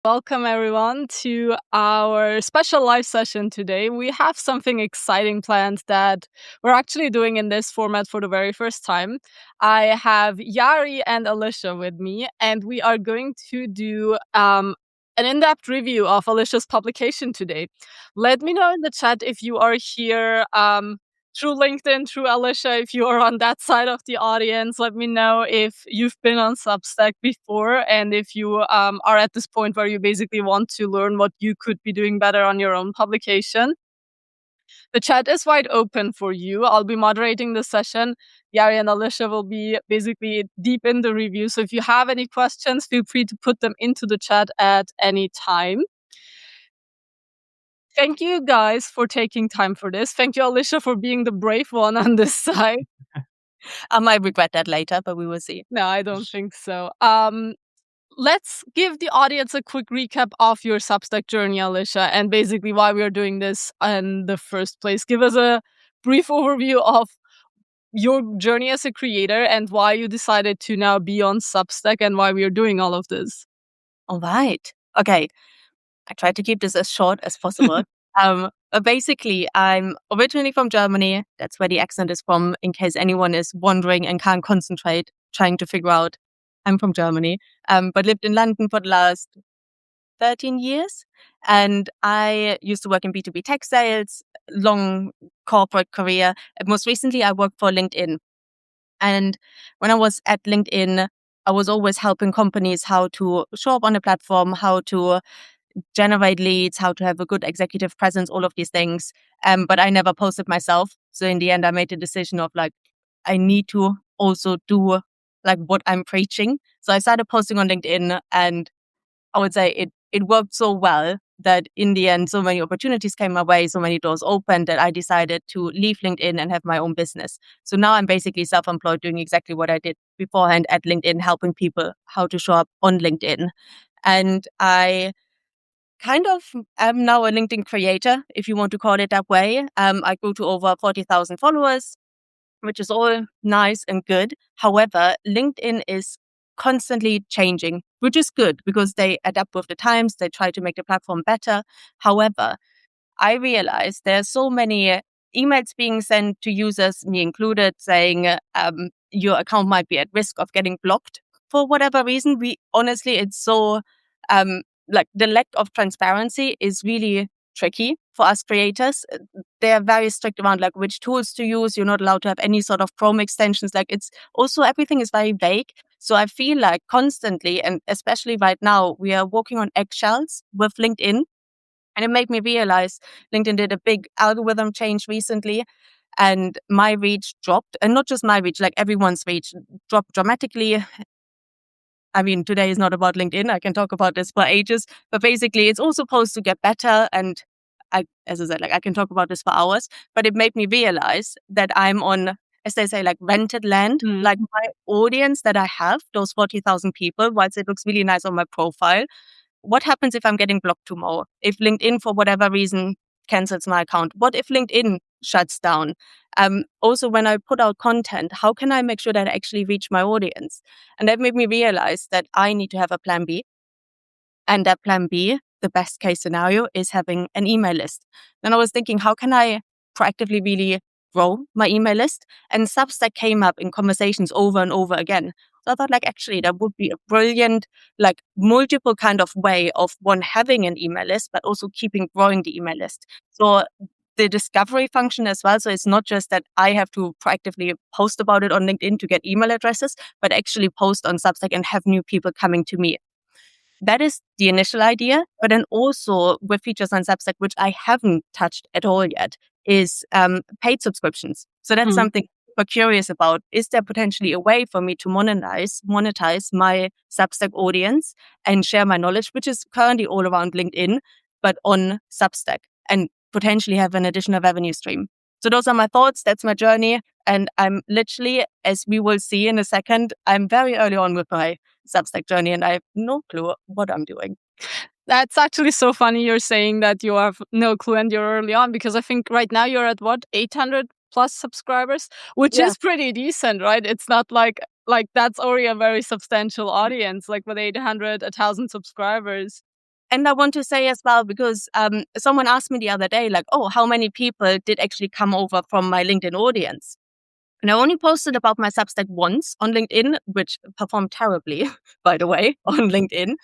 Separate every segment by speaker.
Speaker 1: Welcome everyone to our special live session today. We have something exciting planned that we're actually doing in this format for the very first time. I have Yari and Alicia with me, and we are going to do an in-depth review of Alicia's publication today. Let me know in the chat if you are here through LinkedIn, through Alicia, if you are on that side of the audience. Let me know if you've been on Substack before and if you are at this point where you basically want to learn what you could be doing better on your own publication. The chat is wide open for you. I'll be moderating the session. Yari and Alicia will be basically deep in the review. So if you have any questions, feel free to put them into the chat at any time. Thank you guys for taking time for this. Thank you, Alicia, for being the brave one on this side.
Speaker 2: I might regret that later, but we will see.
Speaker 1: No, I don't think so. Let's give the audience a quick recap of your Substack journey, Alicia, and basically why we are doing this in the first place. Give us a brief overview of your journey as a creator and why you decided to now be on Substack and why we are doing all of this.
Speaker 2: All right. Okay. I tried to keep this as short as possible. But basically, I'm originally from Germany. That's where the accent is from, in case anyone is wondering and can't concentrate trying to figure out. I'm from Germany, but lived in London for the last 13 years. And I used to work in B2B tech sales, long corporate career. And most recently, I worked for LinkedIn. And when I was at LinkedIn, I was always helping companies how to show up on a platform, how to generate leads, how to have a good executive presence, all of these things. But I never posted myself. So in the end, I made the decision of I need to also do what I'm preaching. So I started posting on LinkedIn, and I would say it worked so well that in the end, so many opportunities came my way, so many doors opened that I decided to leave LinkedIn and have my own business. So now I'm basically self-employed, doing exactly what I did beforehand at LinkedIn, helping people how to show up on LinkedIn. And I kind of am now a LinkedIn creator, if you want to call it that way. I grew to over 40,000 followers, which is all nice and good. However, LinkedIn is constantly changing, which is good because they adapt with the times. They try to make the platform better. However, I realized there's so many emails being sent to users, me included, saying your account might be at risk of getting blocked for whatever reason. It's so the lack of transparency is really tricky for us creators. They are very strict around which tools to use. You're not allowed to have any sort of Chrome extensions. It's also everything is very vague. So I feel like constantly, and especially right now, we are walking on eggshells with LinkedIn. And it made me realize LinkedIn did a big algorithm change recently, and my reach dropped. And not just my reach, everyone's reach dropped dramatically. I mean, today is not about LinkedIn. I can talk about this for ages, but basically it's all supposed to get better. And as I said, I can talk about this for hours, but it made me realize that I'm on, as they say, rented land. My audience that I have, those 40,000 people, whilst it looks really nice on my profile, what happens if I'm getting blocked tomorrow? If LinkedIn, for whatever reason, cancels my account? What if LinkedIn shuts down? Also, when I put out content, how can I make sure that I actually reach my audience? And that made me realize that I need to have a plan B. And that plan B, the best case scenario, is having an email list. Then I was thinking, how can I proactively really grow my email list? And Substack came up in conversations over and over again. So I thought actually that would be a brilliant, multiple kind of way of one having an email list, but also growing the email list. So the discovery function as well. So it's not just that I have to proactively post about it on LinkedIn to get email addresses, but actually post on Substack and have new people coming to me. That is the initial idea. But then also with features on Substack, which I haven't touched at all yet, is paid subscriptions. So that's something we're curious about. Is there potentially a way for me to monetize my Substack audience and share my knowledge, which is currently all around LinkedIn, but on Substack, and potentially have an additional revenue stream? So those are my thoughts. That's my journey. And I'm literally, as we will see in a second, I'm very early on with my Substack journey and I have no clue what I'm doing.
Speaker 1: That's actually so funny you're saying that you have no clue and you're early on, because I think right now you're at 800 plus subscribers, which is pretty decent, right? It's not like that's already a very substantial audience, with 800, 1,000 subscribers.
Speaker 2: And I want to say as well, because someone asked me the other day, like, oh, how many people did actually come over from my LinkedIn audience? And I only posted about my Substack once on LinkedIn, which performed terribly, by the way, on LinkedIn.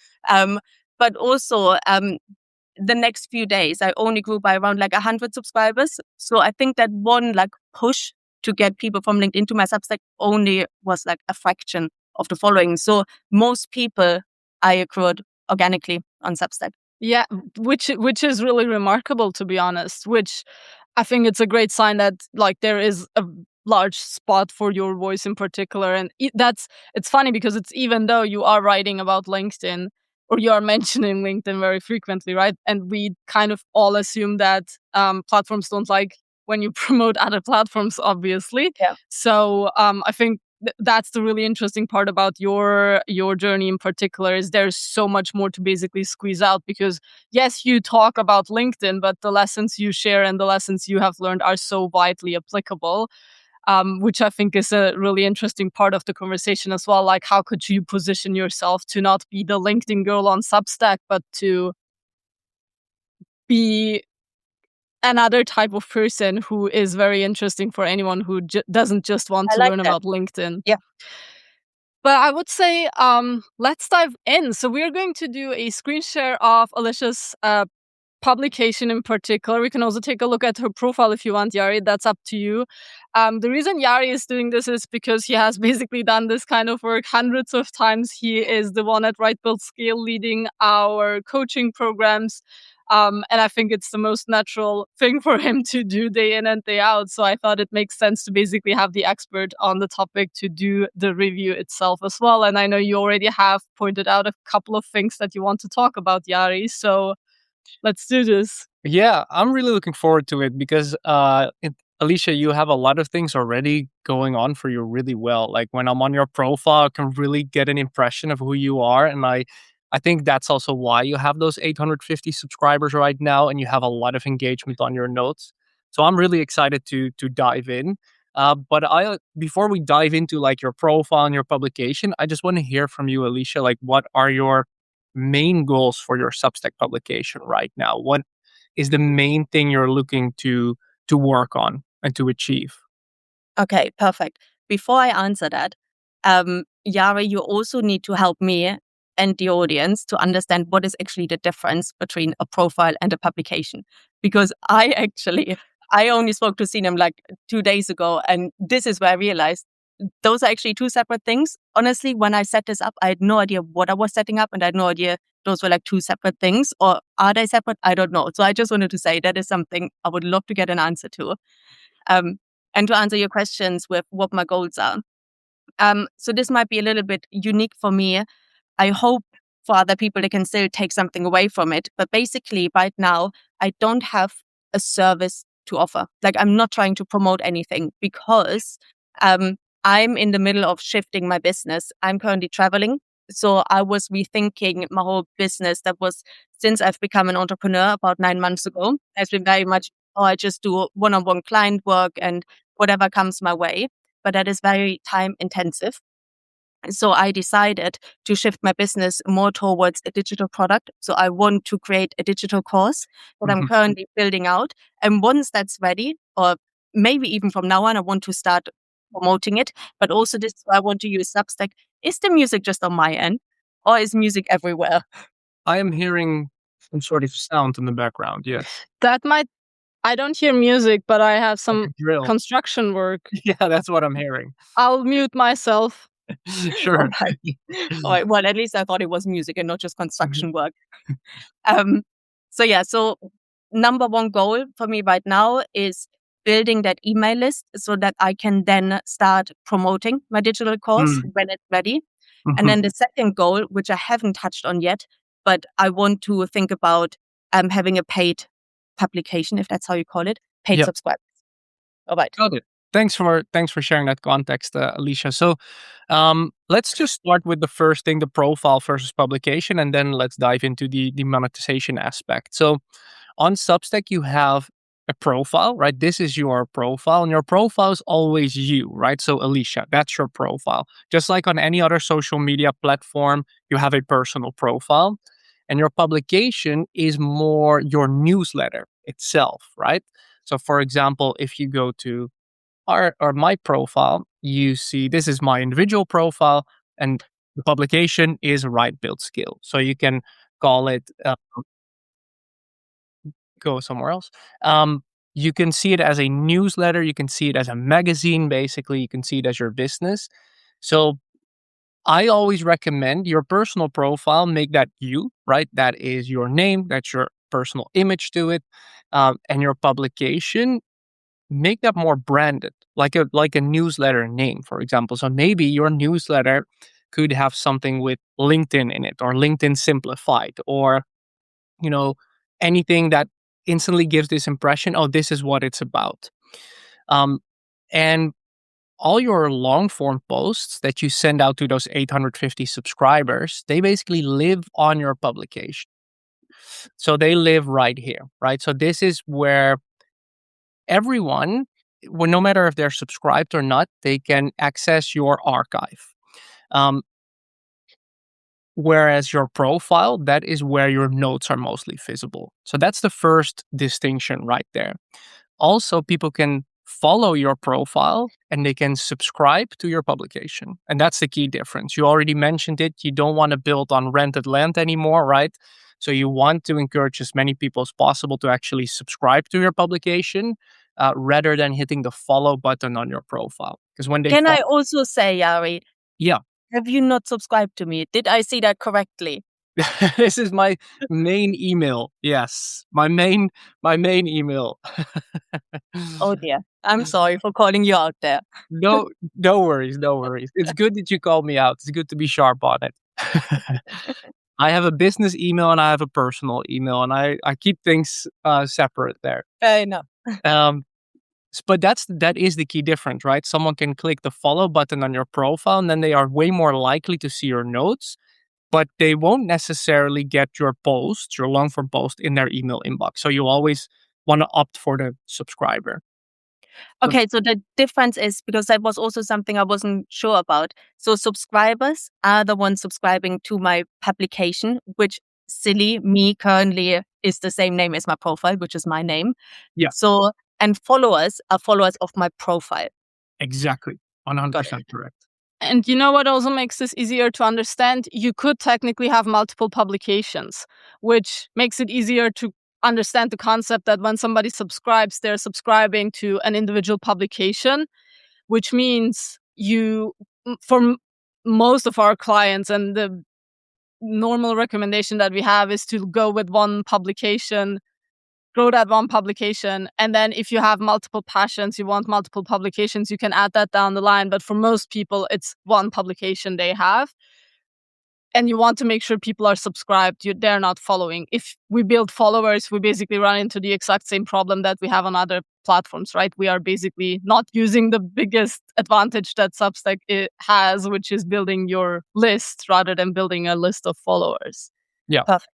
Speaker 2: But also the next few days, I only grew by around like 100 subscribers. So I think that one like push to get people from LinkedIn to my Substack only was like a fraction of the following. So most people I accrued organically on Substack.
Speaker 1: Yeah, which is really remarkable, to be honest, which I think it's a great sign that like there is a large spot for your voice in particular. And it's funny because it's even though you are writing about LinkedIn or you are mentioning LinkedIn very frequently, right? And we kind of all assume that platforms don't like when you promote other platforms, obviously.
Speaker 2: Yeah.
Speaker 1: So I think that's the really interesting part about your journey in particular, is there's so much more to basically squeeze out, because yes, you talk about LinkedIn, but the lessons you share and the lessons you have learned are so widely applicable, which I think is a really interesting part of the conversation as well. Like, how could you position yourself to not be the LinkedIn girl on Substack, but to be another type of person who is very interesting for anyone who doesn't just want
Speaker 2: I
Speaker 1: to
Speaker 2: like
Speaker 1: learn
Speaker 2: that.
Speaker 1: about LinkedIn.
Speaker 2: Yeah.
Speaker 1: But I would say, let's dive in. So we're going to do a screen share of Alicia's publication in particular. We can also take a look at her profile if you want, Yari. That's up to you. The reason Yari is doing this is because he has basically done this kind of work hundreds of times. He is the one at Right Build Scale leading our coaching programs. And I think it's the most natural thing for him to do day in and day out. So I thought it makes sense to basically have the expert on the topic to do the review itself as well. And I know you already have pointed out a couple of things that you want to talk about, Yari. So let's do this.
Speaker 3: Yeah, I'm really looking forward to it because, Alicia, you have a lot of things already going on for you really well. Like when I'm on your profile, I can really get an impression of who you are, and I think that's also why you have those 850 subscribers right now, and you have a lot of engagement on your notes. So I'm really excited to dive in. But before we dive into like your profile and your publication, I just want to hear from you, Alicia. Like, what are your main goals for your Substack publication right now? What is the main thing you're looking to work on and to achieve?
Speaker 2: Okay, perfect. Before I answer that, Yara, you also need to help me and the audience to understand what is actually the difference between a profile and a publication. Because I only spoke to Sinem like 2 days ago, and this is where I realized those are actually two separate things. Honestly, when I set this up, I had no idea what I was setting up, and I had no idea those were like two separate things. Or are they separate? I don't know. So I just wanted to say that is something I would love to get an answer to. Um, and to answer your questions with what my goals are. So this might be a little bit unique for me. I hope for other people they can still take something away from it. But basically, right now, I don't have a service to offer. Like, I'm not trying to promote anything because I'm in the middle of shifting my business. I'm currently traveling. So I was rethinking my whole business. That was since I've become an entrepreneur about 9 months ago. Has been very much, oh, I just do one-on-one client work and whatever comes my way. But that is very time intensive. So I decided to shift my business more towards a digital product. So I want to create a digital course that I'm currently building out. And once that's ready, or maybe even from now on, I want to start promoting it. But also this is why I want to use Substack. Is the music just on my end, or is music everywhere?
Speaker 3: I am hearing some sort of sound in the background. Yes,
Speaker 1: I don't hear music, but I have
Speaker 3: like
Speaker 1: some
Speaker 3: a drill.
Speaker 1: construction work.
Speaker 3: Yeah, that's what I'm hearing.
Speaker 1: I'll mute myself.
Speaker 3: Sure.
Speaker 2: All right. All right. Well, at least I thought it was music and not just construction work. So yeah, so number one goal for me right now is building that email list so that I can then start promoting my digital course when it's ready. And then the second goal, which I haven't touched on yet, but I want to think about having a paid publication, if that's how you call it, paid
Speaker 3: Yep.
Speaker 2: subscribers. All right.
Speaker 3: Got it. Thanks for sharing that context, Alicia. So, let's just start with the first thing, the profile versus publication, and then let's dive into the monetization aspect. So, on Substack, you have a profile, right? This is your profile, and your profile is always you, right? So, Alicia, that's your profile. Just like on any other social media platform, you have a personal profile. And your publication is more your newsletter itself, right? So, for example, if you go to our or my profile, you see this is my individual profile, and the publication is Right Build Skill. So you can call it go somewhere else. You can see it as a newsletter. You can see it as a magazine. Basically, you can see it as your business. So I always recommend your personal profile, make that you, right? That is your name, that's your personal image to it. And your publication, make that more branded, like a newsletter name, for example. So maybe your newsletter could have something with LinkedIn in it, or LinkedIn simplified, or you know, anything that instantly gives this impression, oh, this is what it's about. Um, and all your long form posts that you send out to those 850 subscribers, they basically live on your publication. So they live right here, right? So this is where everyone, well, no matter if they're subscribed or not, they can access your archive. Um, whereas your profile, that is where your notes are mostly visible. So that's the first distinction right there. Also, people can follow your profile and they can subscribe to your publication. And that's the key difference. You already mentioned it. You don't want to build on rented land anymore, right? So you want to encourage as many people as possible to actually subscribe to your publication rather than hitting the follow button on your profile. Because when they
Speaker 2: Can I also say, Yari,
Speaker 3: yeah,
Speaker 2: have you not subscribed to me? Did I see that correctly?
Speaker 3: this is my main email. Yes, my main email.
Speaker 2: Oh dear. I'm sorry for calling you out there.
Speaker 3: No, no worries, no worries. It's good that you called me out. It's good to be sharp on it. I have a business email and I have a personal email, and I keep things separate there.
Speaker 2: Fair enough.
Speaker 3: Um, but that is the key difference, right? Someone can click the follow button on your profile, and then they are way more likely to see your notes, but they won't necessarily get your post, your long form post, in their email inbox. So you always want to opt for the subscriber. So
Speaker 2: Okay, so the difference is because that was also something I wasn't sure about. So subscribers are the ones subscribing to my publication, which silly me currently is the same name as my profile, which is my name.
Speaker 3: yeah,
Speaker 2: So, and followers are followers of my profile.
Speaker 3: exactly,
Speaker 2: Got it.
Speaker 3: 100% correct.
Speaker 1: And you know what also makes this easier to understand? You could technically have multiple publications, which makes it easier to understand the concept that when somebody subscribes, they're subscribing to an individual publication, which means most of our clients, and the normal recommendation that we have is to go with one publication, grow that one publication. And then if you have multiple passions, you want multiple publications, you can add that down the line. But for most people, it's one publication they have. And you want to make sure people are subscribed. They're not following. If we build followers, we basically run into the exact same problem that we have on other platforms, right? We are basically not using the biggest advantage that Substack has, which is building your list rather than building a list of followers.
Speaker 3: Yeah.
Speaker 2: Perfect.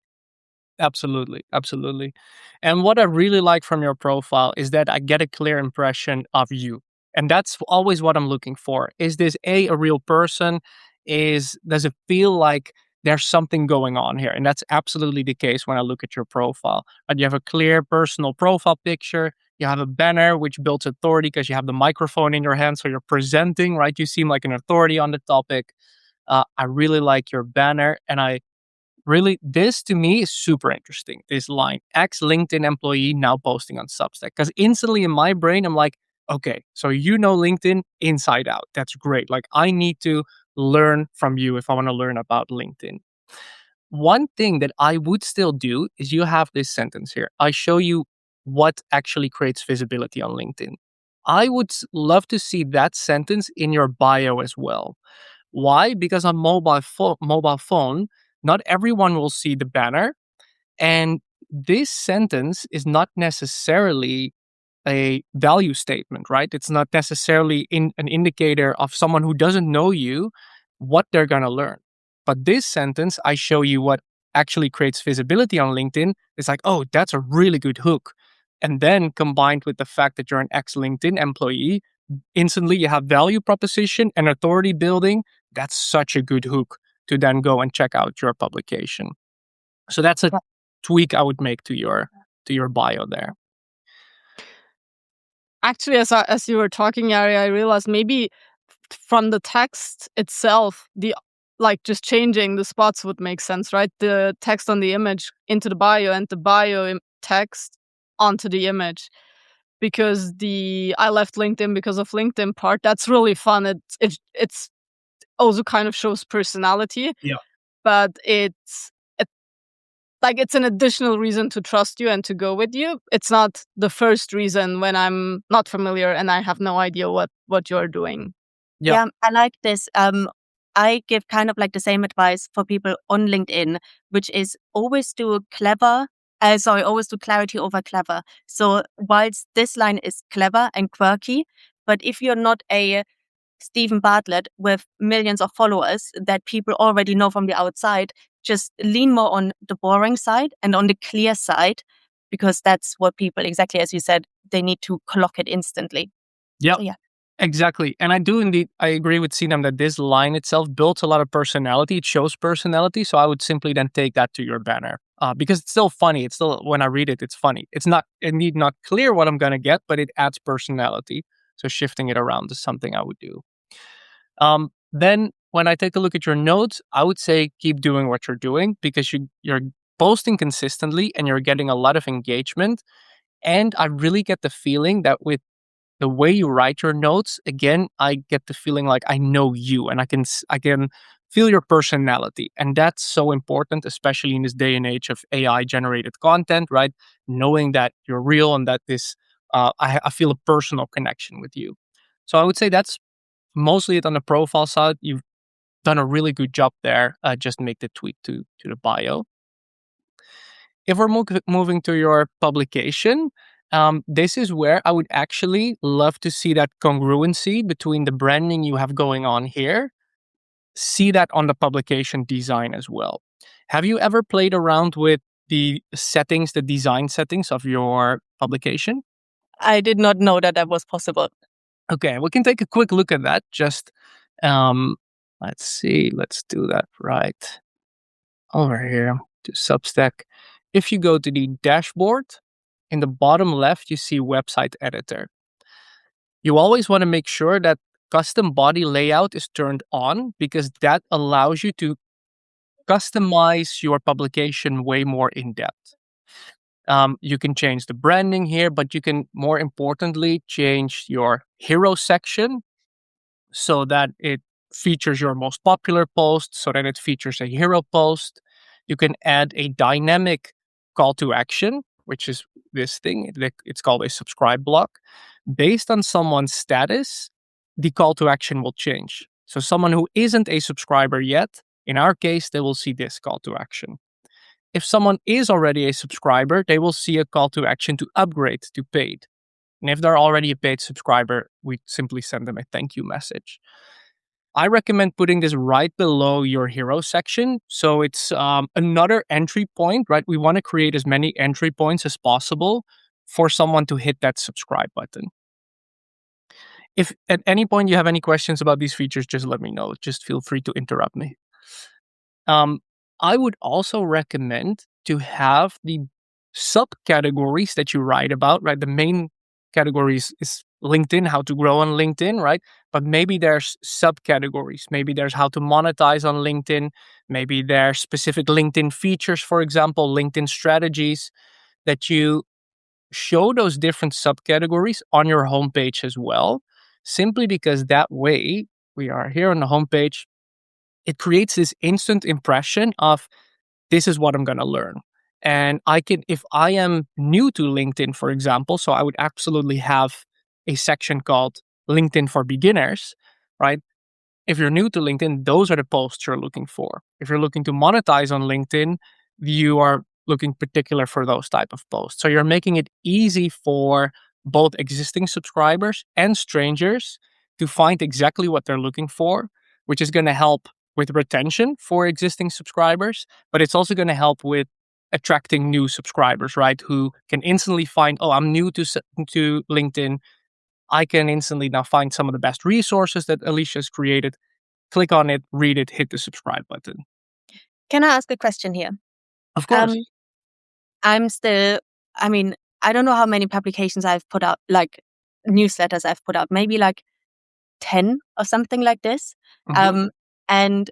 Speaker 3: Absolutely, absolutely. And what I really like from your profile is that I get a clear impression of you. And that's always what I'm looking for. Is this a real person? Does it feel like there's something going on here? And that's absolutely the case when I look at your profile. And you have a clear personal profile picture. You have a banner which builds authority because you have the microphone in your hand. So you're presenting, right? You seem like an authority on the topic. I really like your banner, and really, this to me is super interesting. This line, ex LinkedIn employee now posting on Substack. Because instantly in my brain, I'm like, okay, so you know LinkedIn inside out. That's great. Like, I need to learn from you if I want to learn about LinkedIn. One thing that I would still do is you have this sentence here. I show you what actually creates visibility on LinkedIn. I would love to see that sentence in your bio as well. Why? Because on mobile phone, not everyone will see the banner, and this sentence is not necessarily a value statement, right? It's not necessarily an indicator of someone who doesn't know you what they're going to learn. But this sentence, I show you what actually creates visibility on LinkedIn, is like, oh, that's a really good hook. And then combined with the fact that you're an ex LinkedIn employee, instantly you have value proposition and authority building. That's such a good hook to then go and check out your publication. So that's a tweak I would make to your bio there.
Speaker 1: Actually, as you were talking, Yari, I realized maybe from the text itself, just changing the spots would make sense, right? The text on the image into the bio and the bio text onto the image. Because the I left LinkedIn because of LinkedIn part, that's really fun. It's also kind of shows personality.
Speaker 3: Yeah.
Speaker 1: But it's an additional reason to trust you and to go with you. It's not the first reason when I'm not familiar and I have no idea what you're doing.
Speaker 2: Yeah, I like this. I give kind of like the same advice for people on LinkedIn, which is always do always do clarity over clever. So whilst this line is clever and quirky, but if you're not a Stephen Bartlett with millions of followers that people already know from the outside, just lean more on the boring side and on the clear side, because that's what people, exactly as you said, they need to clock it instantly.
Speaker 3: Yep.
Speaker 2: So, yeah.
Speaker 3: Exactly. And I agree with Sinam that this line itself builds a lot of personality. It shows personality. So I would simply then take that to your banner because it's still funny. It's still, when I read it, it's funny. It's not, indeed not clear what I'm going to get, but it adds personality. So shifting it around is something I would do. Then when I take a look at your notes, I would say keep doing what you're doing because you're posting consistently and you're getting a lot of engagement. And I really get the feeling that with the way you write your notes, again, I get the feeling like I know you and I can feel your personality. And that's so important, especially in this day and age of AI generated content, right? Knowing that you're real and that I feel a personal connection with you. So I would say that's mostly it on the profile side. You've done a really good job there. Just make the tweak to the bio. If we're moving to your publication, this is where I would actually love to see that congruency between the branding you have going on here. See that on the publication design as well. Have you ever played around with the settings, the design settings of your publication?
Speaker 2: I did not know that was possible.
Speaker 3: Okay, we can take a quick look at that. Just let's see. Let's do that right over here to Substack. If you go to the dashboard, in the bottom left, you see website editor. You always want to make sure that custom body layout is turned on because that allows you to customize your publication way more in depth. You can change the branding here, but you can more importantly change your hero section so that it features your most popular post, so that it features a hero post. You can add a dynamic call to action, which is this thing. It's called a subscribe block. Based on someone's status, the call to action will change. So someone who isn't a subscriber yet, in our case, they will see this call to action. If someone is already a subscriber, they will see a call to action to upgrade to paid. And if they're already a paid subscriber, we simply send them a thank you message. I recommend putting this right below your hero section. So it's another entry point, right? We want to create as many entry points as possible for someone to hit that subscribe button. If at any point you have any questions about these features, just let me know. Just feel free to interrupt me. I would also recommend to have the subcategories that you write about, right? The main categories is LinkedIn, how to grow on LinkedIn, right? But maybe there's subcategories. Maybe there's how to monetize on LinkedIn. Maybe there's specific LinkedIn features, for example, LinkedIn strategies, that you show those different subcategories on your homepage as well, simply because that way, we are here on the homepage, it creates this instant impression of this is what I'm going to learn. And if I am new to LinkedIn, for example, so I would absolutely have a section called LinkedIn for beginners, right? If you're new to LinkedIn, those are the posts you're looking for. If you're looking to monetize on LinkedIn, you are looking particular for those type of posts. So you're making it easy for both existing subscribers and strangers to find exactly what they're looking for, which is going to help with retention for existing subscribers, but it's also going to help with attracting new subscribers, right? Who can instantly find, oh, I'm new to LinkedIn. I can instantly now find some of the best resources that Alicia has created. Click on it, read it, hit the subscribe button.
Speaker 2: Can I ask a question here?
Speaker 3: Of
Speaker 2: Um,
Speaker 3: course.
Speaker 2: I'm still, I mean, I don't know how many publications I've put out, like newsletters I've put out, maybe like 10 or something like this.
Speaker 3: Mhm.
Speaker 2: Um, and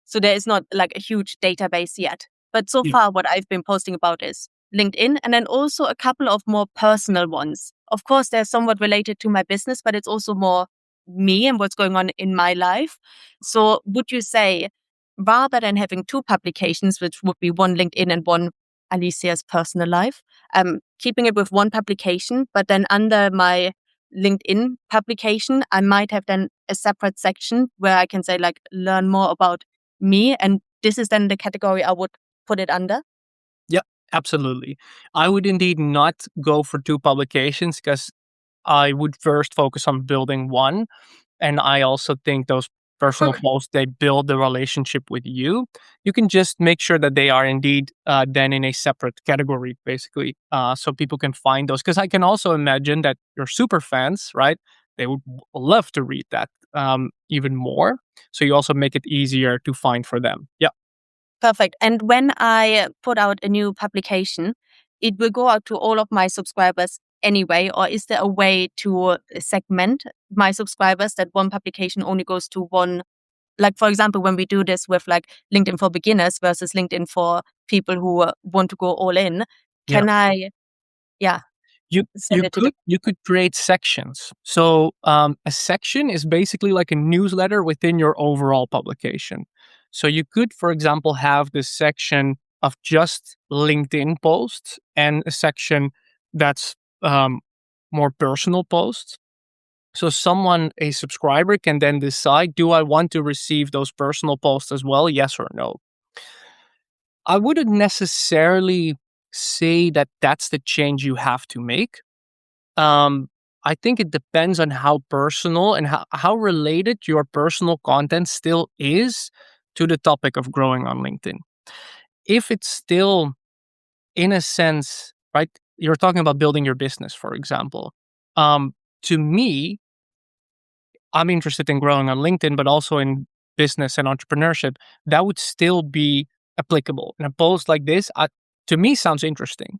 Speaker 2: so there is not like a huge database yet. But so
Speaker 3: Yeah.
Speaker 2: far, what I've been posting about is LinkedIn and then also a couple of more personal ones. Of course, they're somewhat related to my business, but it's also more me and what's going on in my life. So would you say, rather than having two publications, which would be one LinkedIn and one Alicia's personal life, keeping it with one publication, but then under my LinkedIn publication, I might have then a separate section where I can say like learn more about me, and this is then the category I would put it under.
Speaker 3: Yeah, absolutely. I would indeed not go for two publications because I would first focus on building one. And I also think those personal posts, they build the relationship with you. You can just make sure that they are indeed then in a separate category, basically, so people can find those. Because I can also imagine that your super fans, right? They would love to read that even more. So you also make it easier to find for them. Yeah.
Speaker 2: Perfect. And when I put out a new publication, it will go out to all of my subscribers anyway, or is there a way to segment my subscribers that one publication only goes to one? Like, for example, when we do this with like LinkedIn for beginners versus LinkedIn for people who want to go all in,
Speaker 3: Yeah.
Speaker 2: can I, yeah,
Speaker 3: You
Speaker 2: send it to the.
Speaker 3: you could create sections. So a section is basically like a newsletter within your overall publication. So you could, for example, have this section of just LinkedIn posts and a section that's more personal posts. So someone, a subscriber, can then decide: do I want to receive those personal posts as well? Yes or no. I wouldn't necessarily say that that's the change you have to make. um, I think it depends on how personal and how related your personal content still is to the topic of growing on LinkedIn. If it's still, in a sense, right, you're talking about building your business, for example. To me, I'm interested in growing on LinkedIn, but also in business and entrepreneurship. That would still be applicable. And a post like this, to me, sounds interesting.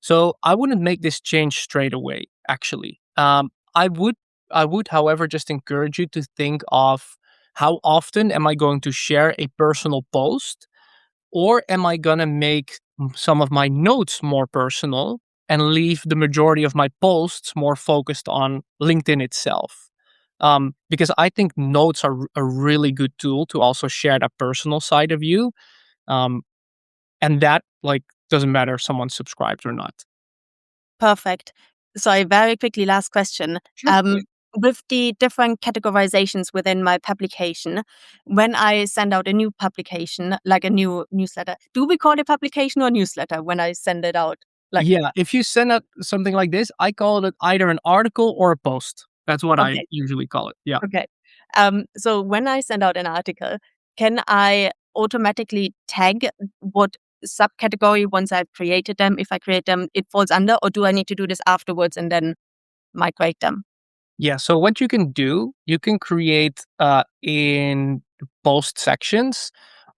Speaker 3: So I wouldn't make this change straight away, actually. I would, however, just encourage you to think of: how often am I going to share a personal post, or am I going to make some of my notes more personal and leave the majority of my posts more focused on LinkedIn itself? Because I think notes are a really good tool to also share that personal side of you. Um, and that, like, doesn't matter if someone subscribed or not.
Speaker 2: Perfect. Sorry, very quickly, last question.
Speaker 3: Sure.
Speaker 2: With the different categorizations within my publication, when I send out a new publication, like a new newsletter, do we call it publication or newsletter when I send it out? Like,
Speaker 3: Yeah, if you send out something like this, I call it either an article or a post. That's what I
Speaker 2: okay,
Speaker 3: usually call it. Yeah.
Speaker 2: okay. So when I send out an article, can I automatically tag what subcategory once I've created them? If I create them, it falls under, or do I need to do this afterwards and then migrate them?
Speaker 3: Yeah. So what you can do, you can create in the post sections.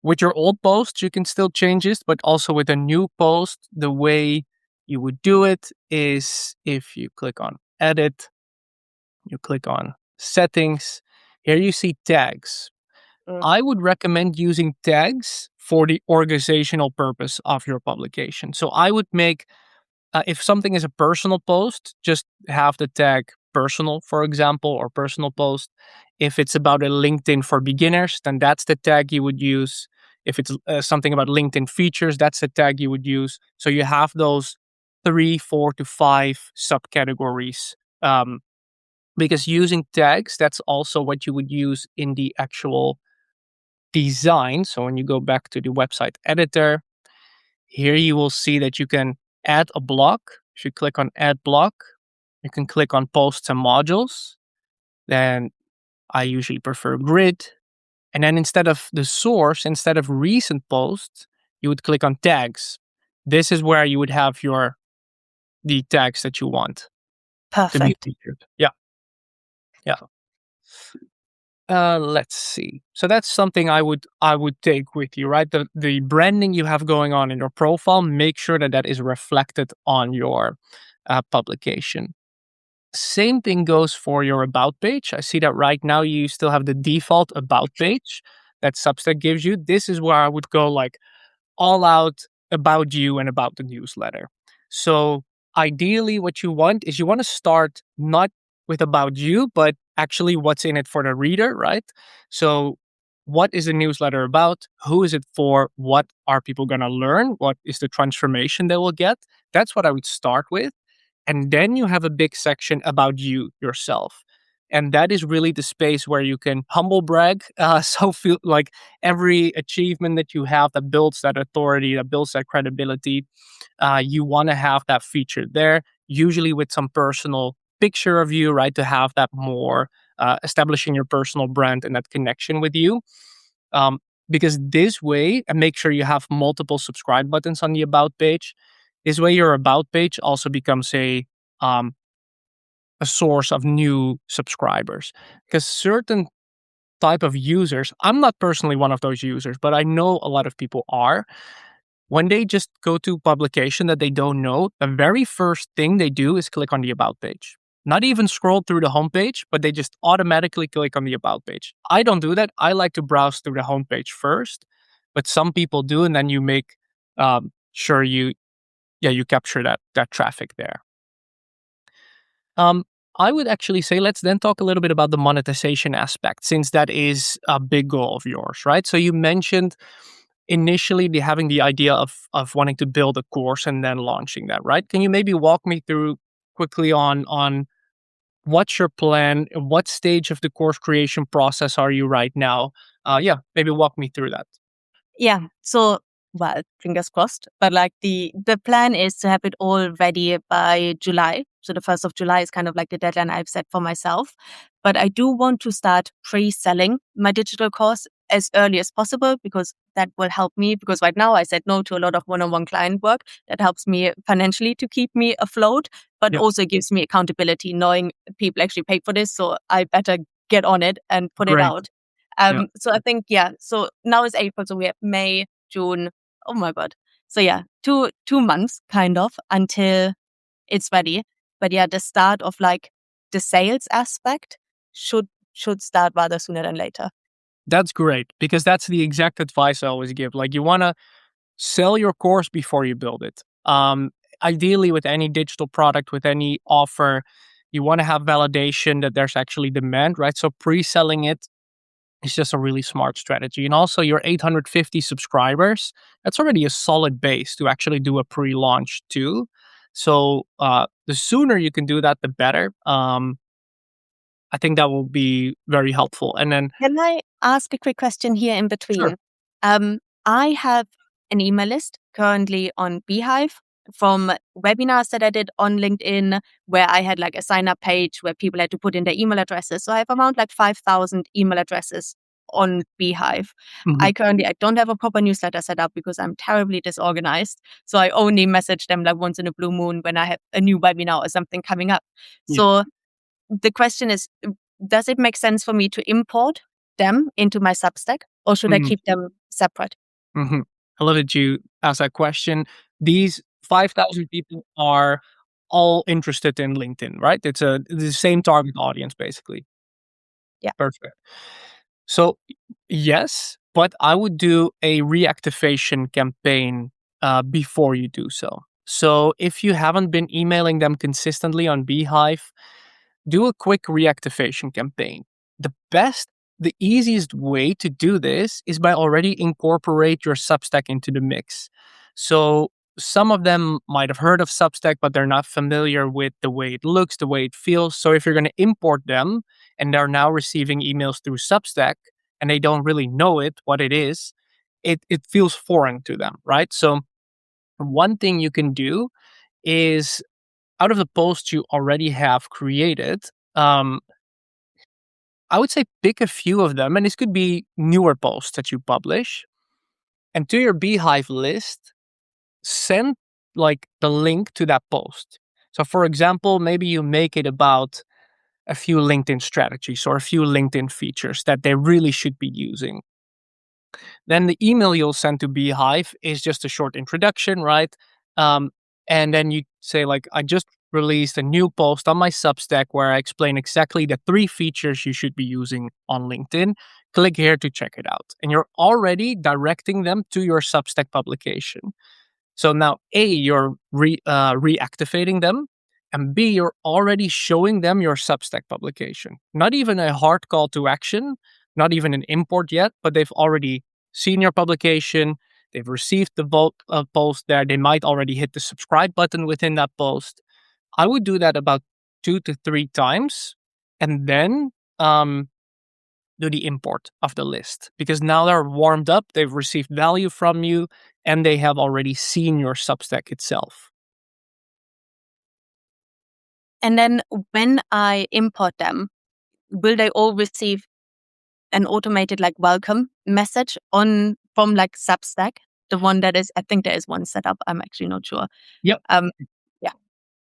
Speaker 3: With your old posts, you can still change this, but also with a new post, the way you would do it is if you click on edit, you click on settings. Here you see tags.
Speaker 2: Mm,
Speaker 3: I would recommend using tags for the organizational purpose of your publication. So I would make, if something is a personal post, just have the tag personal, for example, or personal post. If it's about a LinkedIn for beginners, then that's the tag you would use. If it's something about LinkedIn features, that's the tag you would use. So you have those 3, 4 to 5 subcategories. Because using tags, that's also what you would use in the actual design. So when you go back to the website editor, here you will see that you can add a block. If you click on add block, you can click on posts and modules. Then I usually prefer grid. And then instead of the source, instead of recent posts, you would click on tags. This is where you would have the tags that you want to be
Speaker 2: perfect.
Speaker 3: featured. Yeah. Yeah. Let's see. So that's something I would take with you, right? The branding you have going on in your profile, make sure that that is reflected on your publication. Same thing goes for your about page. I see that right now you still have the default about page that Substack gives you. This is where I would go like all out about you and about the newsletter. So ideally what you want is you want to start not with about you, but actually what's in it for the reader, right? So what is the newsletter about? Who is it for? What are people going to learn? What is the transformation they will get? That's what I would start with. And then you have a big section about you yourself. And that is really the space where you can humble brag. So feel like every achievement that you have that builds that authority, that builds that credibility, you want to have that featured there, usually with some personal picture of you, right? To have that more establishing your personal brand and that connection with you. Um, because this way, and make sure you have multiple subscribe buttons on the about page. This way, your about page also becomes um, a source of new subscribers. Because certain type of users, I'm not personally one of those users, but I know a lot of people are. When they just go to publication that they don't know, the very first thing they do is click on the about page. Not even scroll through the homepage, but they just automatically click on the about page. I don't do that. I like to browse through the homepage first, but some people do, and then you make sure you capture that traffic there. Um, I would actually say let's then talk a little bit about the monetization aspect, since that is a big goal of yours, right? So you mentioned initially having the idea of wanting to build a course and then launching that, right? Can you maybe walk me through quickly on what's your plan? What stage of the course creation process are you right now? Yeah, maybe walk me through that.
Speaker 2: Yeah. So, well, fingers crossed. But like the plan is to have it all ready by July. So the 1st of July is kind of like the deadline I've set for myself. But I do want to start pre-selling my digital course as early as possible because that will help me. Because right now I said no to a lot of one-on-one client work that helps me financially to keep me afloat, but
Speaker 3: Yeah,
Speaker 2: also gives me accountability knowing people actually paid for this. So I better get on it and put it
Speaker 3: great.
Speaker 2: out.
Speaker 3: Yeah,
Speaker 2: So I think, yeah, so now is April, so we have May, June. Oh my God. So yeah, two months kind of until it's ready. But yeah, the start of like the sales aspect should start rather sooner than later.
Speaker 3: that's great because that's the exact advice I always give. Like you want to sell your course before you build it. Ideally, with any digital product, with any offer, you want to have validation that there's actually demand, right? So pre-selling it is just a really smart strategy. And also, your 850 subscribers, that's already a solid base to actually do a pre-launch too. So the sooner you can do that, the better. I think that will be very helpful. And then,
Speaker 2: Can I ask a quick question here in
Speaker 3: sure.
Speaker 2: between? I have an email list currently on Beehive from webinars that I did on LinkedIn where I had like a sign up page where people had to put in their email addresses. So I have around like 5,000 email addresses on Beehive.
Speaker 3: Mhm.
Speaker 2: I don't have a proper newsletter set up because I'm terribly disorganized. So I only message them like once in a blue moon when I have a new webinar or something coming up.
Speaker 3: Yeah.
Speaker 2: So the question is, does it make sense for me to import them into my Substack or should I
Speaker 3: Mhm.
Speaker 2: keep them separate?
Speaker 3: Mhm. I love that you asked that question. These 5,000 people are all interested in LinkedIn, right? It's the same target audience, basically.
Speaker 2: Yeah.
Speaker 3: Perfect. So, yes, but I would do a reactivation campaign before you do so. So, if you haven't been emailing them consistently on Beehive, do a quick reactivation campaign. The best, the easiest way to do this is by already incorporate your Substack into the mix. So some of them might have heard of Substack, but they're not familiar with the way it looks, the way it feels. So if you're going to import them and they're now receiving emails through Substack and they don't really know what it is, it feels foreign to them, right? So one thing you can do is out of the posts you already have created, um, I would say pick a few of them, and this could be newer posts that you publish, and to your Beehive list, send like the link to that post. So, for example, maybe you make it about a few LinkedIn strategies or a few LinkedIn features that they really should be using. Then the email you'll send to Beehive is just a short introduction, right? Um, and then you say, like, I just released a new post on my Substack where I explain exactly the 3 features you should be using on LinkedIn. Click here to check it out. And you're already directing them to your Substack publication. So now, A, you're reactivating them, and B, you're already showing them your Substack publication. Not even a hard call to action, not even an import yet, but they've already seen your publication. They've received the post there. They might already hit the subscribe button within that post. I would do that about 2 to 3 times, and then do the import of the list, because now they're warmed up, they've received value from you, and they have already seen your Substack itself.
Speaker 2: And then when I import them, will they all receive an automated like welcome message from like Substack? The one that is, I think there is one set up. I'm actually not sure.
Speaker 3: Yep.
Speaker 2: Yeah.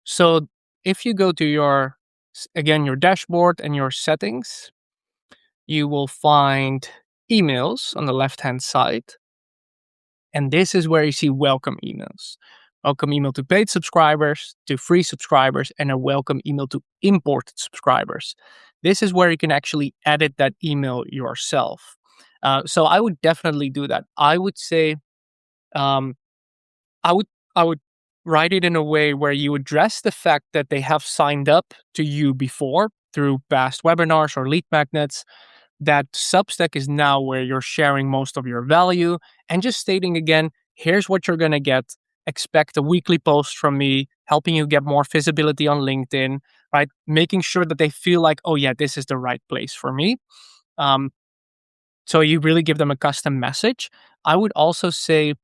Speaker 3: So if you go to your dashboard and your settings, you will find emails on the left-hand side. And this is where you see welcome emails. Welcome email to paid subscribers, to free subscribers, and a welcome email to imported subscribers. This is where you can actually edit that email yourself. So I would definitely do that. I would say, I would write it in a way where you address the fact that they have signed up to you before through past webinars or lead magnets, that Substack is now where you're sharing most of your value, and just stating again, here's what you're going to get. Expect a weekly post from me, helping you get more visibility on LinkedIn, right? Making sure that they feel like, oh yeah, this is the right place for me. So you really give them a custom message. I would also say,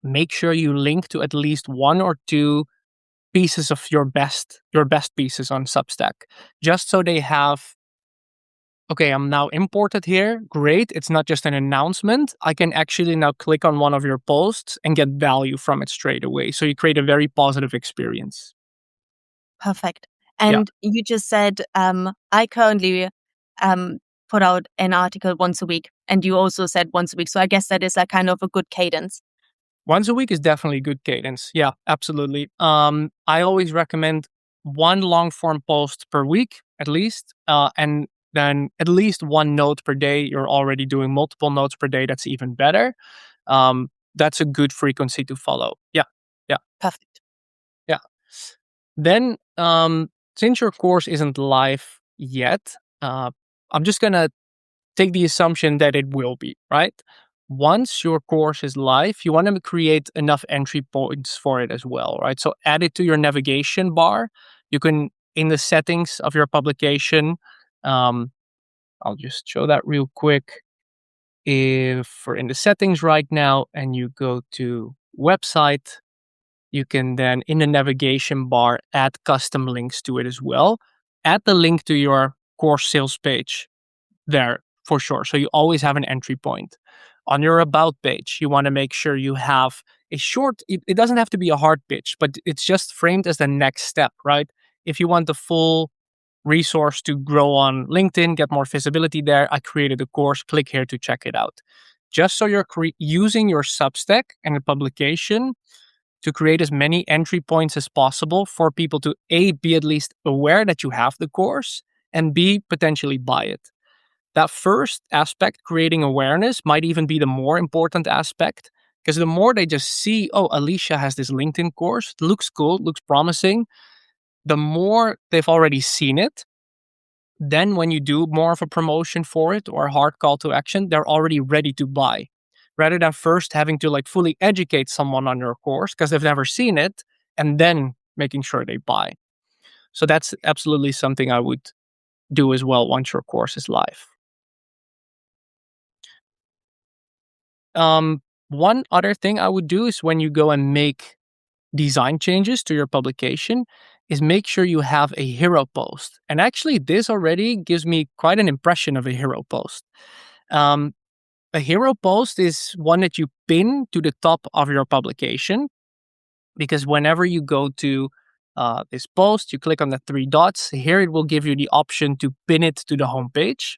Speaker 3: make sure you link to at least 1 or 2 pieces of your best pieces on Substack, just so they have, okay, I'm now imported here. Great. It's not just an announcement. I can actually now click on one of your posts and get value from it straight away. So you create a very positive experience.
Speaker 2: Perfect.
Speaker 3: Yeah.
Speaker 2: And you just said, I currently put out an article once a week, and you also said once a week. So I guess that is a kind of a good cadence.
Speaker 3: Once a week is definitely good cadence. Yeah, absolutely. I always recommend 1 long form post per week at least, and then at least 1 note per day. You're already doing multiple notes per day. That's even better. That's a good frequency to follow. Yeah.
Speaker 2: Perfect.
Speaker 3: Yeah. Then, since your course isn't live yet, I'm just gonna take the assumption that it will be, right? Once your course is live, you want to create enough entry points for it as well, right? So add it to your navigation bar. You can, in the settings of your publication, I'll just show that real quick. If we're in the settings right now and you go to website, you can then, in the navigation bar, add custom links to it as well. Add the link to your course sales page there for sure. So you always have an entry point. On your about page, you want to make sure you have a short, it doesn't have to be a hard pitch, but it's just framed as the next step, right? If you want the full resource to grow on LinkedIn, get more visibility there, I created a course, click here to check it out. Just so you're using your Substack and the publication to create as many entry points as possible for people to A, be at least aware that you have the course, and B, potentially buy it. That first aspect, creating awareness, might even be the more important aspect, because the more they just see, oh, Alicia has this LinkedIn course, looks cool, looks promising, the more they've already seen it. Then when you do more of a promotion for it or a hard call to action, they're already ready to buy, rather than first having to like fully educate someone on your course because they've never seen it, and then making sure they buy. So that's absolutely something I would do as well once your course is live. One other thing I would do is when you go and make design changes to your publication is make sure you have a hero post. And actually, this already gives me quite an impression of a hero post. A hero post is one that you pin to the top of your publication, because whenever you go to this post. You click on the three dots. Here it will give you the option to pin it to the homepage.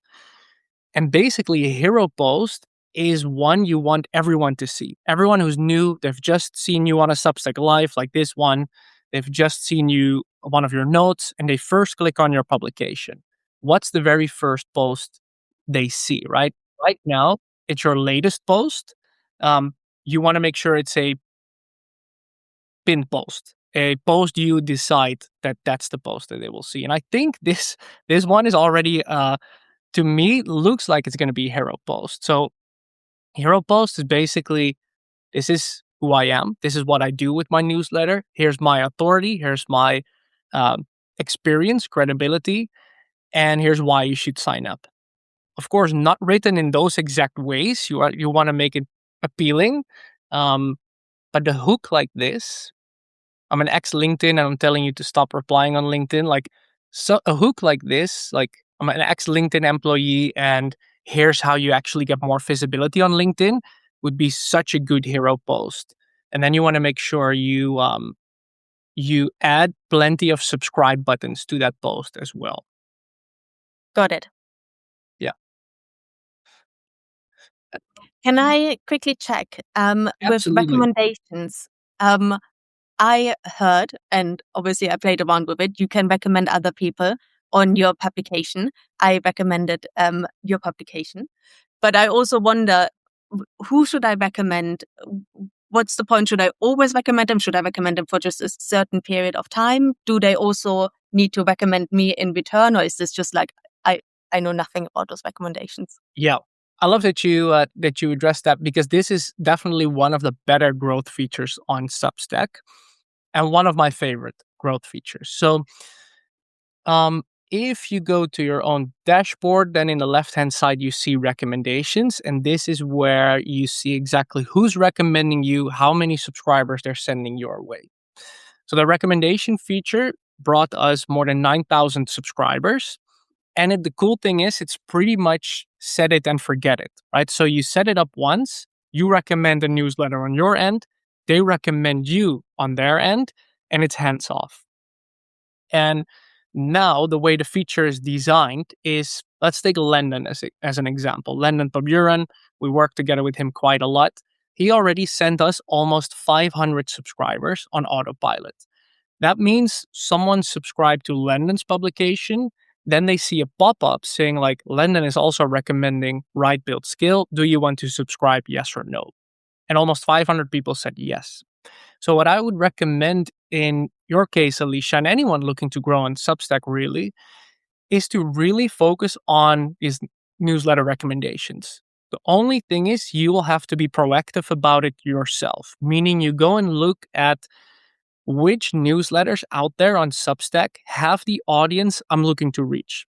Speaker 3: And basically, a hero post is one you want everyone to see. Everyone who's new, they've just seen you on a Substack Live like this one. They've just seen you one of your notes, and they first click on your publication. What's the very first post they see, right? Right now, it's your latest post. You want to make sure it's a pinned post, a post you decide that that's the post that they will see. And I think this one is already to me looks like it's going to be hero post. So hero post is basically, this is who I am. This is what I do with my newsletter. Here's my authority. Here's my experience, credibility, and here's why you should sign up. Of course, not written in those exact ways. You want to make it appealing, but the hook like this. I'm an ex LinkedIn, and I'm telling you to stop replying on LinkedIn. Like, so a hook like this, like I'm an ex LinkedIn employee, and here's how you actually get more visibility on LinkedIn, would be such a good hero post. And then you want to make sure you add plenty of subscribe buttons to that post as well.
Speaker 2: Got it.
Speaker 3: Yeah.
Speaker 2: Can I quickly check with
Speaker 3: Absolutely.
Speaker 2: recommendations? I heard, and obviously I played around with it, you can recommend other people on your publication. I recommended your publication. But I also wonder, who should I recommend? What's the point? Should I always recommend them? Should I recommend them for just a certain period of time? Do they also need to recommend me in return? Or is this just like, I know nothing about those recommendations?
Speaker 3: Yeah. I love that you addressed that, because this is definitely one of the better growth features on Substack, and one of my favorite growth features. So, if you go to your own dashboard, then in the left-hand side you see recommendations, and this is where you see exactly who's recommending you, how many subscribers they're sending your way. So the recommendation feature brought us more than 9,000 subscribers. And the cool thing is, it's pretty much set it and forget it, right? So you set it up once, you recommend a newsletter on your end, they recommend you on their end, and it's hands off. And now the way the feature is designed is, let's take Landon as an example. Landon Paburan, we work together with him quite a lot. He already sent us almost 500 subscribers on autopilot. That means someone subscribed to Landon's publication, then they see a pop-up saying like, Landon is also recommending Right Build Skill. Do you want to subscribe, yes or no? And almost 500 people said yes. So what I would recommend in your case, Alicia, and anyone looking to grow on Substack really, is to really focus on these newsletter recommendations. The only thing is, you will have to be proactive about it yourself, meaning you go and look at which newsletters out there on Substack have the audience I'm looking to reach.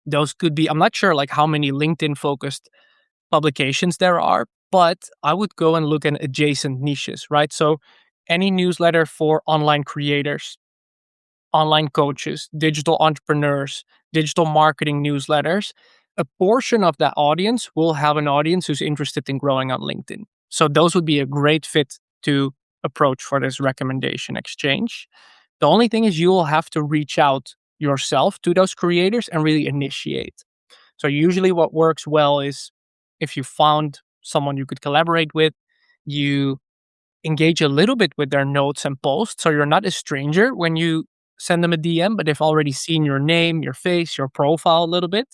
Speaker 3: Those could be, I'm not sure like how many LinkedIn focused publications there are, but I would go and look at adjacent niches, right? So any newsletter for online creators, online coaches, digital entrepreneurs, digital marketing newsletters, a portion of that audience will have an audience who's interested in growing on LinkedIn. So those would be a great fit to approach for this recommendation exchange. The only thing is, you will have to reach out yourself to those creators and really initiate. So usually what works well is, if you found someone you could collaborate with, you engage a little bit with their notes and posts. So you're not a stranger when you send them a DM, but they've already seen your name, your face, your profile a little bit.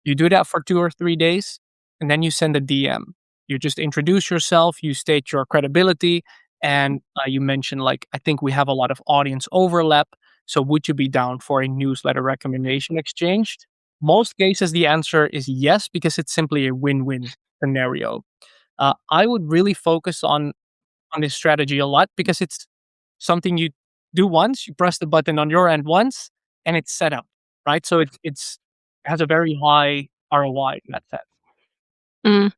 Speaker 3: You do that for 2 or 3 days, and then you send a DM. You just introduce yourself, you state your credibility, and you mention, like, I think we have a lot of audience overlap. So would you be down for a newsletter recommendation exchange? Most cases, the answer is yes, because it's simply a win-win scenario. I would really focus on this strategy a lot, because it's something you do once, you press the button on your end once, and it's set up, right? So it has a very high ROI in that sense.
Speaker 1: Mm.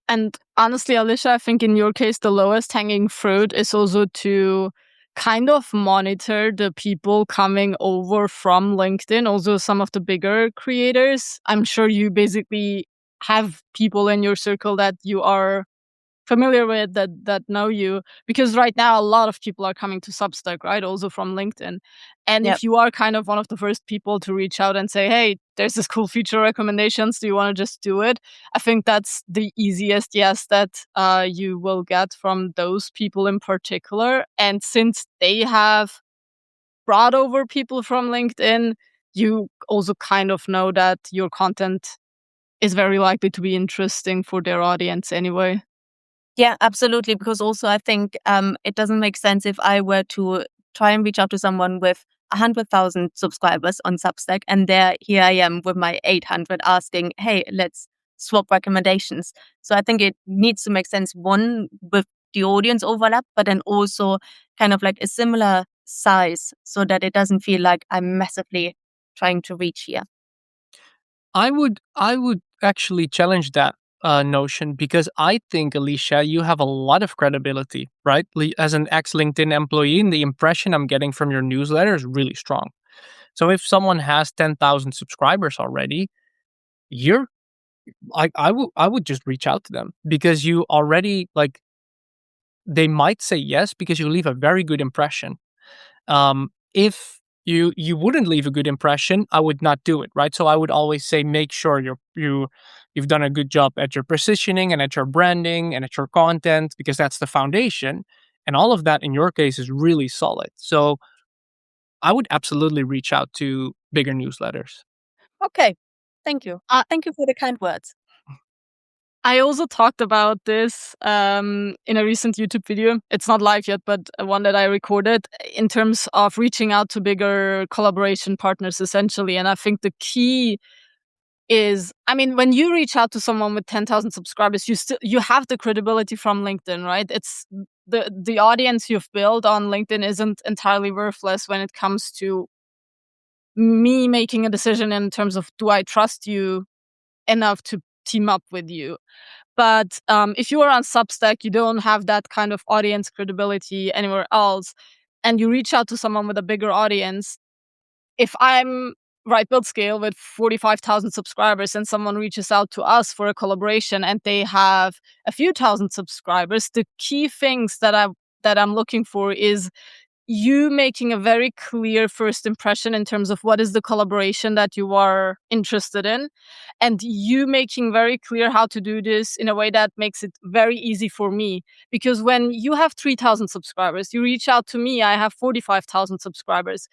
Speaker 1: And honestly, Alicia, I think in your case, the lowest hanging fruit is also to kind of monitor the people coming over from LinkedIn, also some of the bigger creators. I'm sure you basically have people in your circle that you are familiar with, that know you, because right now a lot of people are coming to Substack, right? Also from LinkedIn. And
Speaker 2: Yep.
Speaker 1: if you are kind of one of the first people to reach out and say, hey, there's this cool feature recommendations, do you want to just do it? I think that's the easiest yes that you will get from those people in particular. And since they have brought over people from LinkedIn, you also kind of know that your content is very likely to be interesting for their audience anyway.
Speaker 2: Yeah, absolutely. Because also I think it doesn't make sense if I were to try and reach out to someone with 100,000 subscribers on Substack, and here I am with my 800 asking, hey, let's swap recommendations. So I think it needs to make sense, one, with the audience overlap, but then also kind of like a similar size so that it doesn't feel like I'm massively trying to reach here.
Speaker 3: I would actually challenge that notion, because I think, Alicia, you have a lot of credibility, right? As an ex-LinkedIn employee, and the impression I'm getting from your newsletter is really strong. So if someone has 10,000 subscribers already, you're I would just reach out to them, because you already, like, they might say yes because you leave a very good impression. If you wouldn't leave a good impression, I would not do it, right? So I would always say, make sure you've done a good job at your positioning and at your branding and at your content, because that's the foundation. And all of that in your case is really solid. So I would absolutely reach out to bigger newsletters.
Speaker 2: Okay. Thank you. Thank you for the kind words.
Speaker 1: I also talked about this in a recent YouTube video. It's not live yet, but one that I recorded, in terms of reaching out to bigger collaboration partners, essentially. And I think the key is, I mean, when you reach out to someone with 10,000 subscribers, you have the credibility from LinkedIn, right? It's the audience you've built on LinkedIn isn't entirely worthless when it comes to me making a decision in terms of, do I trust you enough to team up with you? But if you are on Substack, you don't have that kind of audience credibility anywhere else, and you reach out to someone with a bigger audience. If I'm Right Build Scale with 45,000 subscribers, and someone reaches out to us for a collaboration and they have a few thousand subscribers, the key things that I'm looking for is you making a very clear first impression in terms of what is the collaboration that you are interested in, and you making very clear how to do this in a way that makes it very easy for me. Because when you have 3,000 subscribers, you reach out to me, I have 45,000 subscribers.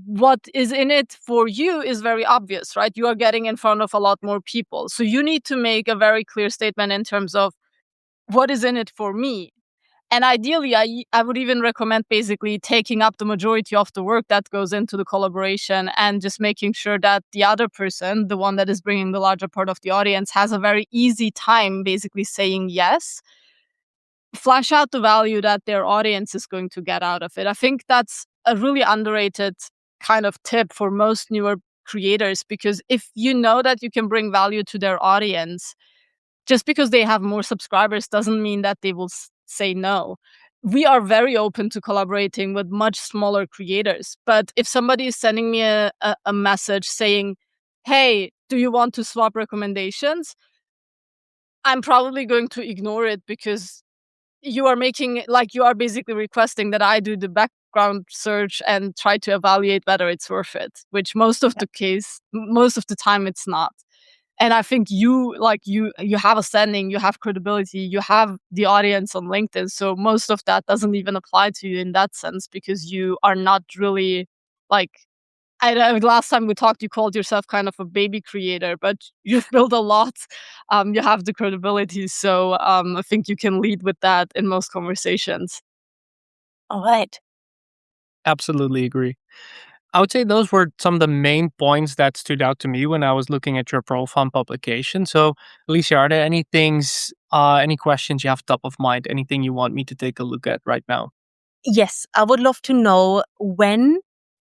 Speaker 1: What is in it for you is very obvious, right? You are getting in front of a lot more people. So you need to make a very clear statement in terms of what is in it for me. And ideally, I would even recommend basically taking up the majority of the work that goes into the collaboration, and just making sure that the other person, the one that is bringing the larger part of the audience, has a very easy time basically saying yes. Flash out the value that their audience is going to get out of it. I think that's a really underrated kind of tip for most newer creators, because if you know that you can bring value to their audience, just because they have more subscribers doesn't mean that they will say no. We are very open to collaborating with much smaller creators. But if somebody is sending me a message saying, hey, do you want to swap recommendations? I'm probably going to ignore it, because you are basically requesting that I do the background search and try to evaluate whether it's worth it, which most of the time it's not. And I think you have a standing, you have credibility, you have the audience on LinkedIn. So most of that doesn't even apply to you in that sense, because you are not really like, I know last time we talked, you called yourself kind of a baby creator, but you've built a lot. You have the credibility. So I think you can lead with that in most conversations.
Speaker 2: All right.
Speaker 3: Absolutely agree. I would say those were some of the main points that stood out to me when I was looking at your profile and publication. So, Alicia, are there any questions you have top of mind? Anything you want me to take a look at right now?
Speaker 2: Yes, I would love to know when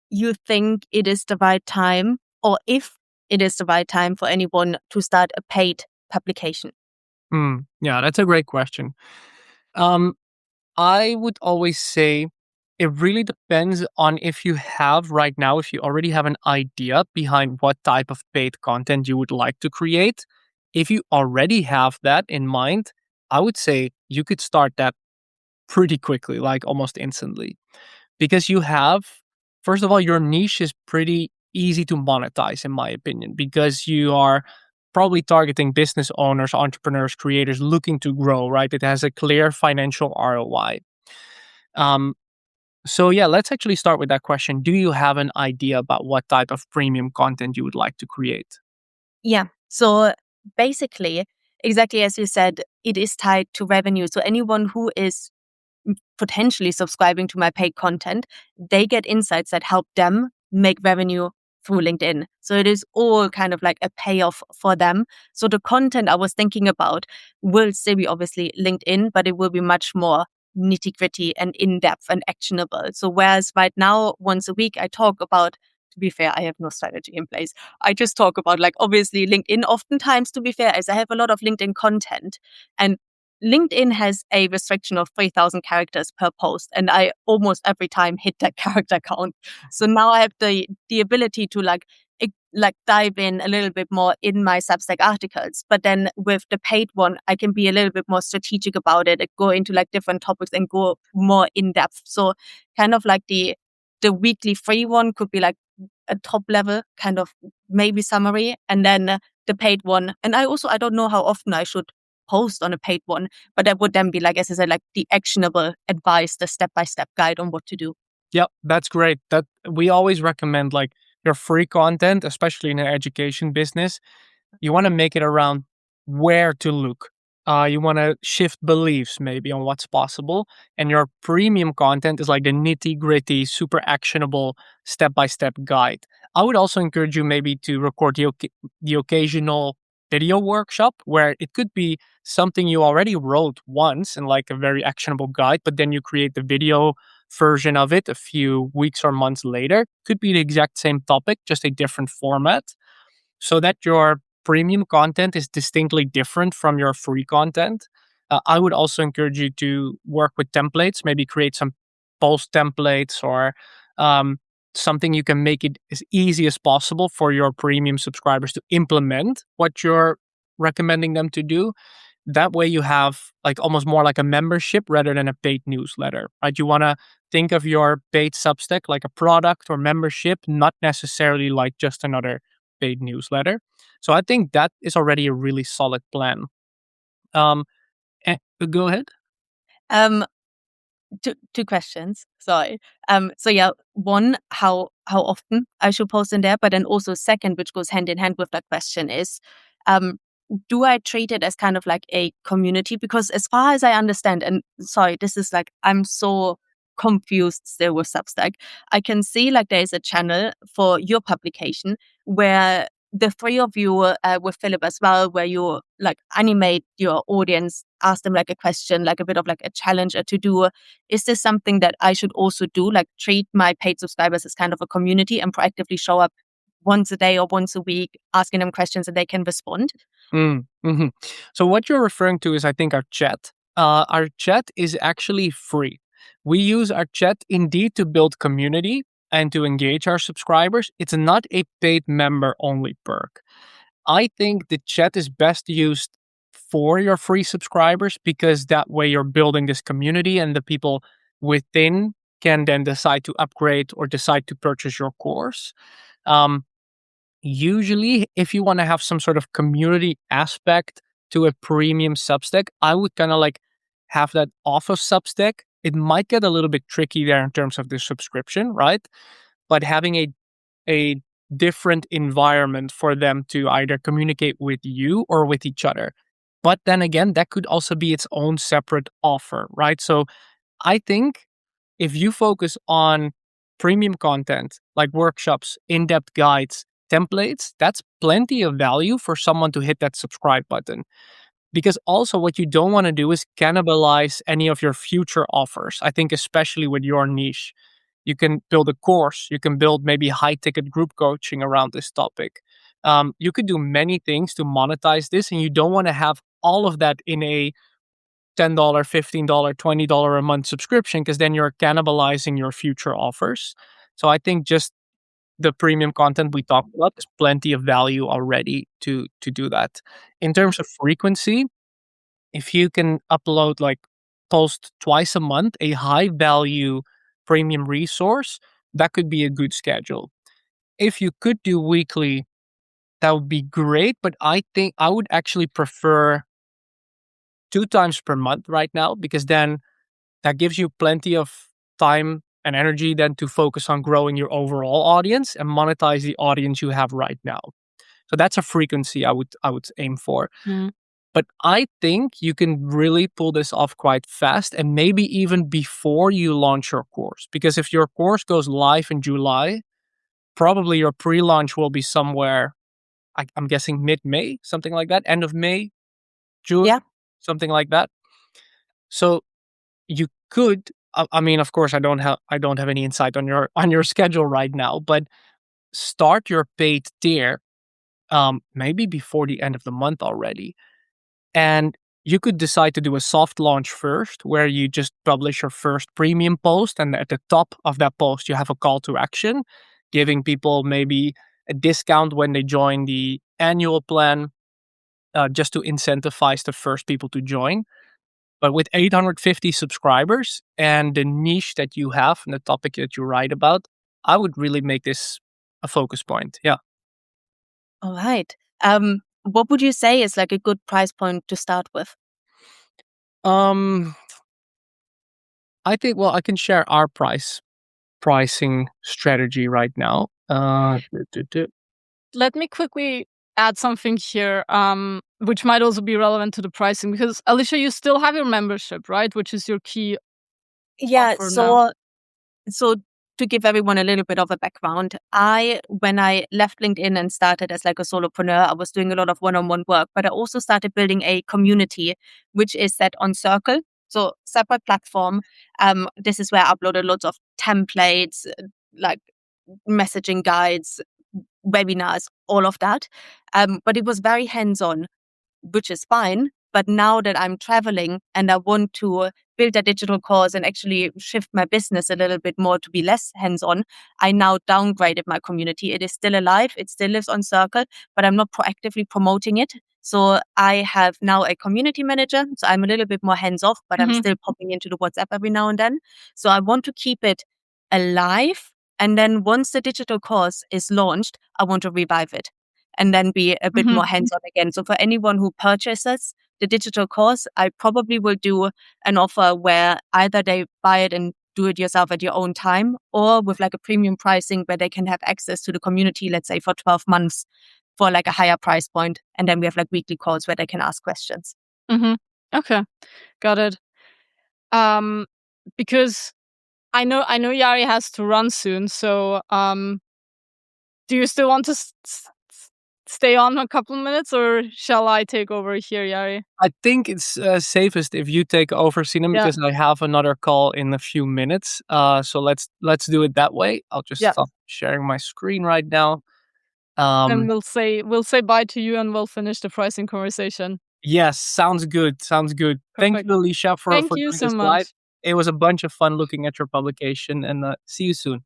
Speaker 2: you think it is the right time, or if it is the right time for anyone to start a paid publication.
Speaker 3: Yeah, that's a great question. Um, I would always say it really depends on if you have right now, if you already have an idea behind what type of paid content you would like to create. If you already have that in mind, I would say you could start that pretty quickly, like almost instantly. Because you have, first of all, your niche is pretty easy to monetize, in my opinion, because you are probably targeting business owners, entrepreneurs, creators looking to grow, right? It has a clear financial ROI. Um, so, yeah, let's actually start with that question. Do you have an idea about what type of premium content you would like to create?
Speaker 2: Yeah. So basically, exactly as you said, it is tied to revenue. So anyone who is potentially subscribing to my paid content, they get insights that help them make revenue through LinkedIn. So it is all kind of like a payoff for them. So the content I was thinking about will still be obviously LinkedIn, but it will be much more nitty gritty and in depth and actionable. So whereas right now, once a week, I talk about, to be fair, I have no strategy in place. I just talk about like obviously LinkedIn oftentimes, to be fair, as I have a lot of LinkedIn content, and LinkedIn has a restriction of 3,000 characters per post, and I almost every time hit that character count. So now I have the ability to like dive in a little bit more in my Substack articles. But then with the paid one, I can be a little bit more strategic about it, go into like different topics and go more in depth. So kind of like the weekly free one could be like a top level kind of maybe summary, and then the paid one. And I don't know how often I should post on a paid one, but that would then be like, as I said, like the actionable advice, the step-by-step guide on what to do.
Speaker 3: Yep, that's great. That we always recommend like your free content, especially in an education business. You want to make it around where to look. You want to shift beliefs maybe on what's possible. And your premium content is like the nitty gritty, super actionable step by step guide. I would also encourage you maybe to record the occasional video workshop where it could be something you already wrote once and like a very actionable guide, but then you create the video version of it a few weeks or months later. Could be the exact same topic, just a different format, so that your premium content is distinctly different from your free content. I would also encourage you to work with templates, maybe create some post templates or um, something you can make it as easy as possible for your premium subscribers to implement what you're recommending them to do. That way you have like almost more like a membership rather than a paid newsletter, right? You want to think of your paid Substack like a product or membership, not necessarily like just another paid newsletter. So I think that is already a really solid plan. Um, Go ahead.
Speaker 2: Um, two questions. Sorry. So yeah, one, how often I should post in there, but then also second, which goes hand in hand with that question is, um, do I treat it as kind of like a community? Because as far as I understand, and sorry, this is like I'm so confused still with Substack. I can see like there is a channel for your publication where the three of you with Philip as well, where you like animate your audience, ask them like a question, like a bit of like a challenge or to do. Is this something that I should also do? Like treat my paid subscribers as kind of a community and proactively show up once a day or once a week, asking them questions and they can respond?
Speaker 3: Mm-hmm. So what you're referring to is, I think, our chat. Our chat is actually free. We use our chat indeed to build community and to engage our subscribers. It's not a paid member only perk. I think the chat is best used for your free subscribers because that way you're building this community and the people within can then decide to upgrade or decide to purchase your course. Um, Usually, if you want to have some sort of community aspect to a premium Substack, I would kind of like have that off of Substack. It might get a little bit tricky there in terms of the subscription, right? But having a different environment for them to either communicate with you or with each other. But then again, that could also be its own separate offer, right? So I think if you focus on premium content like workshops, in depth guides, templates, that's plenty of value for someone to hit that subscribe button. Because also, what you don't want to do is cannibalize any of your future offers. I think, especially with your niche, you can build a course, you can build maybe high ticket group coaching around this topic. You could do many things to monetize this, and you don't want to have all of that in a $10, $15, $20 a month subscription because then you're cannibalizing your future offers. So I think just the premium content we talked about, there's plenty of value already to do that. In terms of frequency, if you can upload like post twice a month a high value premium resource, that could be a good schedule. If you could do weekly, that would be great, but I think I would actually prefer 2 times per month right now, because then that gives you plenty of time and energy then to focus on growing your overall audience and monetize the audience you have right now. So that's a frequency I would aim for.
Speaker 1: Mm.
Speaker 3: But I think you can really pull this off quite fast, and maybe even before you launch your course. Because if your course goes live in July, probably your pre-launch will be somewhere, I'm guessing mid-May, something like that, end of May, June,
Speaker 2: Yeah.
Speaker 3: something like that. So you could, I mean, of course, I don't have any insight on your schedule right now, but start your paid tier maybe before the end of the month already. And you could decide to do a soft launch first, where you just publish your first premium post. And at the top of that post, you have a call to action, giving people maybe a discount when they join the annual plan, just to incentivize the first people to join. But with 850 subscribers and the niche that you have and the topic that you write about, I would really make this a focus point. Yeah.
Speaker 2: All right. What would you say is like a good price point to start with?
Speaker 3: Um, I think, well, I can share our pricing strategy right now.
Speaker 1: Let me quickly add something here, which might also be relevant to the pricing, because Alicia, you still have your membership, right? Which is your key
Speaker 2: Yeah.
Speaker 1: offer now.
Speaker 2: So to give everyone a little bit of a background, when I left LinkedIn and started as like a solopreneur, I was doing a lot of one-on-one work, but I also started building a community, which is set on Circle. So separate platform. This is where I uploaded lots of templates, like messaging guides, webinars, all of that. But it was very hands-on, which is fine. But now that I'm traveling and I want to build a digital course and actually shift my business a little bit more to be less hands-on, I now downgraded my community. It is still alive. It still lives on Circle, but I'm not proactively promoting it. So I have now a community manager. So I'm a little bit more hands-off, but I'm
Speaker 1: Mhm.
Speaker 2: still popping into the WhatsApp every now and then. So I want to keep it alive. And then once the digital course is launched, I want to revive it and then be a bit
Speaker 1: Mhm.
Speaker 2: more hands-on again. So for anyone who purchases the digital course, I probably will do an offer where either they buy it and do it yourself at your own time, or with like a premium pricing where they can have access to the community, let's say for 12 months for like a higher price point. And then we have like weekly calls where they can ask questions.
Speaker 1: Mhm. Okay, got it. Because I know Yari has to run soon, so do you still want to stay on a couple minutes, or shall I take over here, Yari?
Speaker 3: I think it's safest if you take over, Sinem,
Speaker 1: Yeah.
Speaker 3: because I have another call in a few minutes. So let's do it that way. I'll just
Speaker 1: Yeah.
Speaker 3: stop sharing my screen right now.
Speaker 1: And we'll say bye to you, and we'll finish the pricing conversation.
Speaker 3: Yes, sounds good. Sounds good. Thank
Speaker 1: Perfect.
Speaker 3: you, Alicia, for
Speaker 1: Thank you
Speaker 3: doing
Speaker 1: so
Speaker 3: this live.
Speaker 1: much.
Speaker 3: It was a bunch of fun looking at your publication, and see you soon.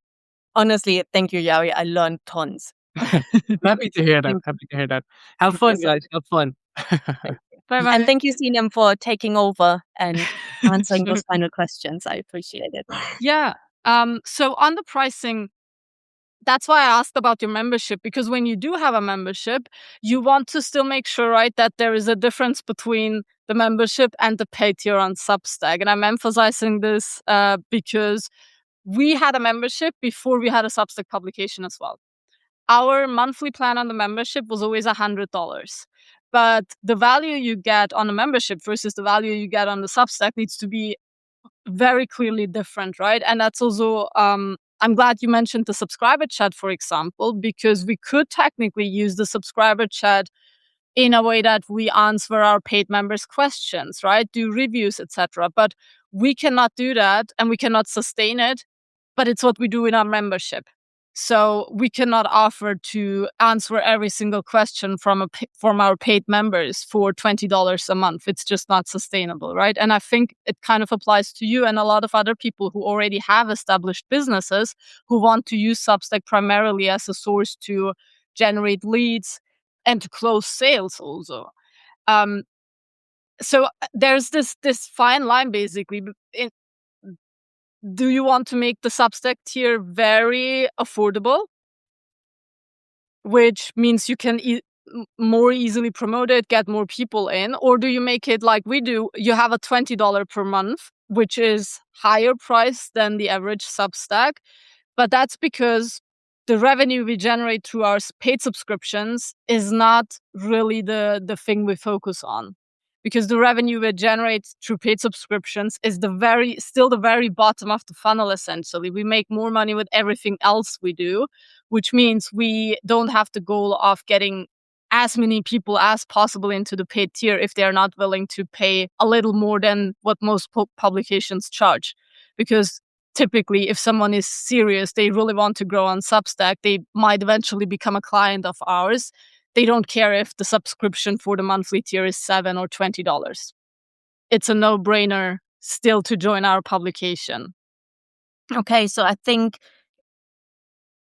Speaker 2: Honestly, thank you, Yari. I learned tons.
Speaker 3: Happy to hear that.
Speaker 2: Thank
Speaker 3: Happy to hear that. Have
Speaker 2: you.
Speaker 3: fun, guys. Have fun.
Speaker 2: Thank you.
Speaker 1: Bye
Speaker 2: And
Speaker 1: bye.
Speaker 2: thank you, Sinem, for taking over and answering
Speaker 1: Sure.
Speaker 2: those final questions. I appreciate it.
Speaker 1: Yeah. So on the pricing, that's why I asked about your membership, because when you do have a membership, you want to still make sure, right, that there is a difference between the membership and the paid tier on Substack. And I'm emphasizing this because we had a membership before we had a Substack publication as well. Our monthly plan on the membership was always $100. But the value you get on a membership versus the value you get on the Substack needs to be very clearly different, right? And that's also, I'm glad you mentioned the subscriber chat, for example, because we could technically use the subscriber chat in a way that we answer our paid members' questions, right? Do reviews, etc. But we cannot do that, and we cannot sustain it. But it's what we do in our membership. So we cannot offer to answer every single question from our paid members for $20 a month. It's just not sustainable, right? And I think it kind of applies to you and a lot of other people who already have established businesses who want to use Substack primarily as a source to generate leads and to close sales also. Um, So there's this fine line basically. Do you want to make the Substack tier very affordable, which means you can more easily promote it, get more people in? Or do you make it like we do? You have a $20 per month, which is higher price than the average Substack. But that's because the revenue we generate through our paid subscriptions is not really the thing we focus on. Because the revenue we generate through paid subscriptions is still the very bottom of the funnel, essentially. We make more money with everything else we do, which means we don't have the goal of getting as many people as possible into the paid tier if they're not willing to pay a little more than what most publications charge. Because typically, if someone is serious, they really want to grow on Substack, they might eventually become a client of ours. They don't care if the subscription for the monthly tier is $7 or $20. It's a no-brainer still to join our publication.
Speaker 2: Okay, so I think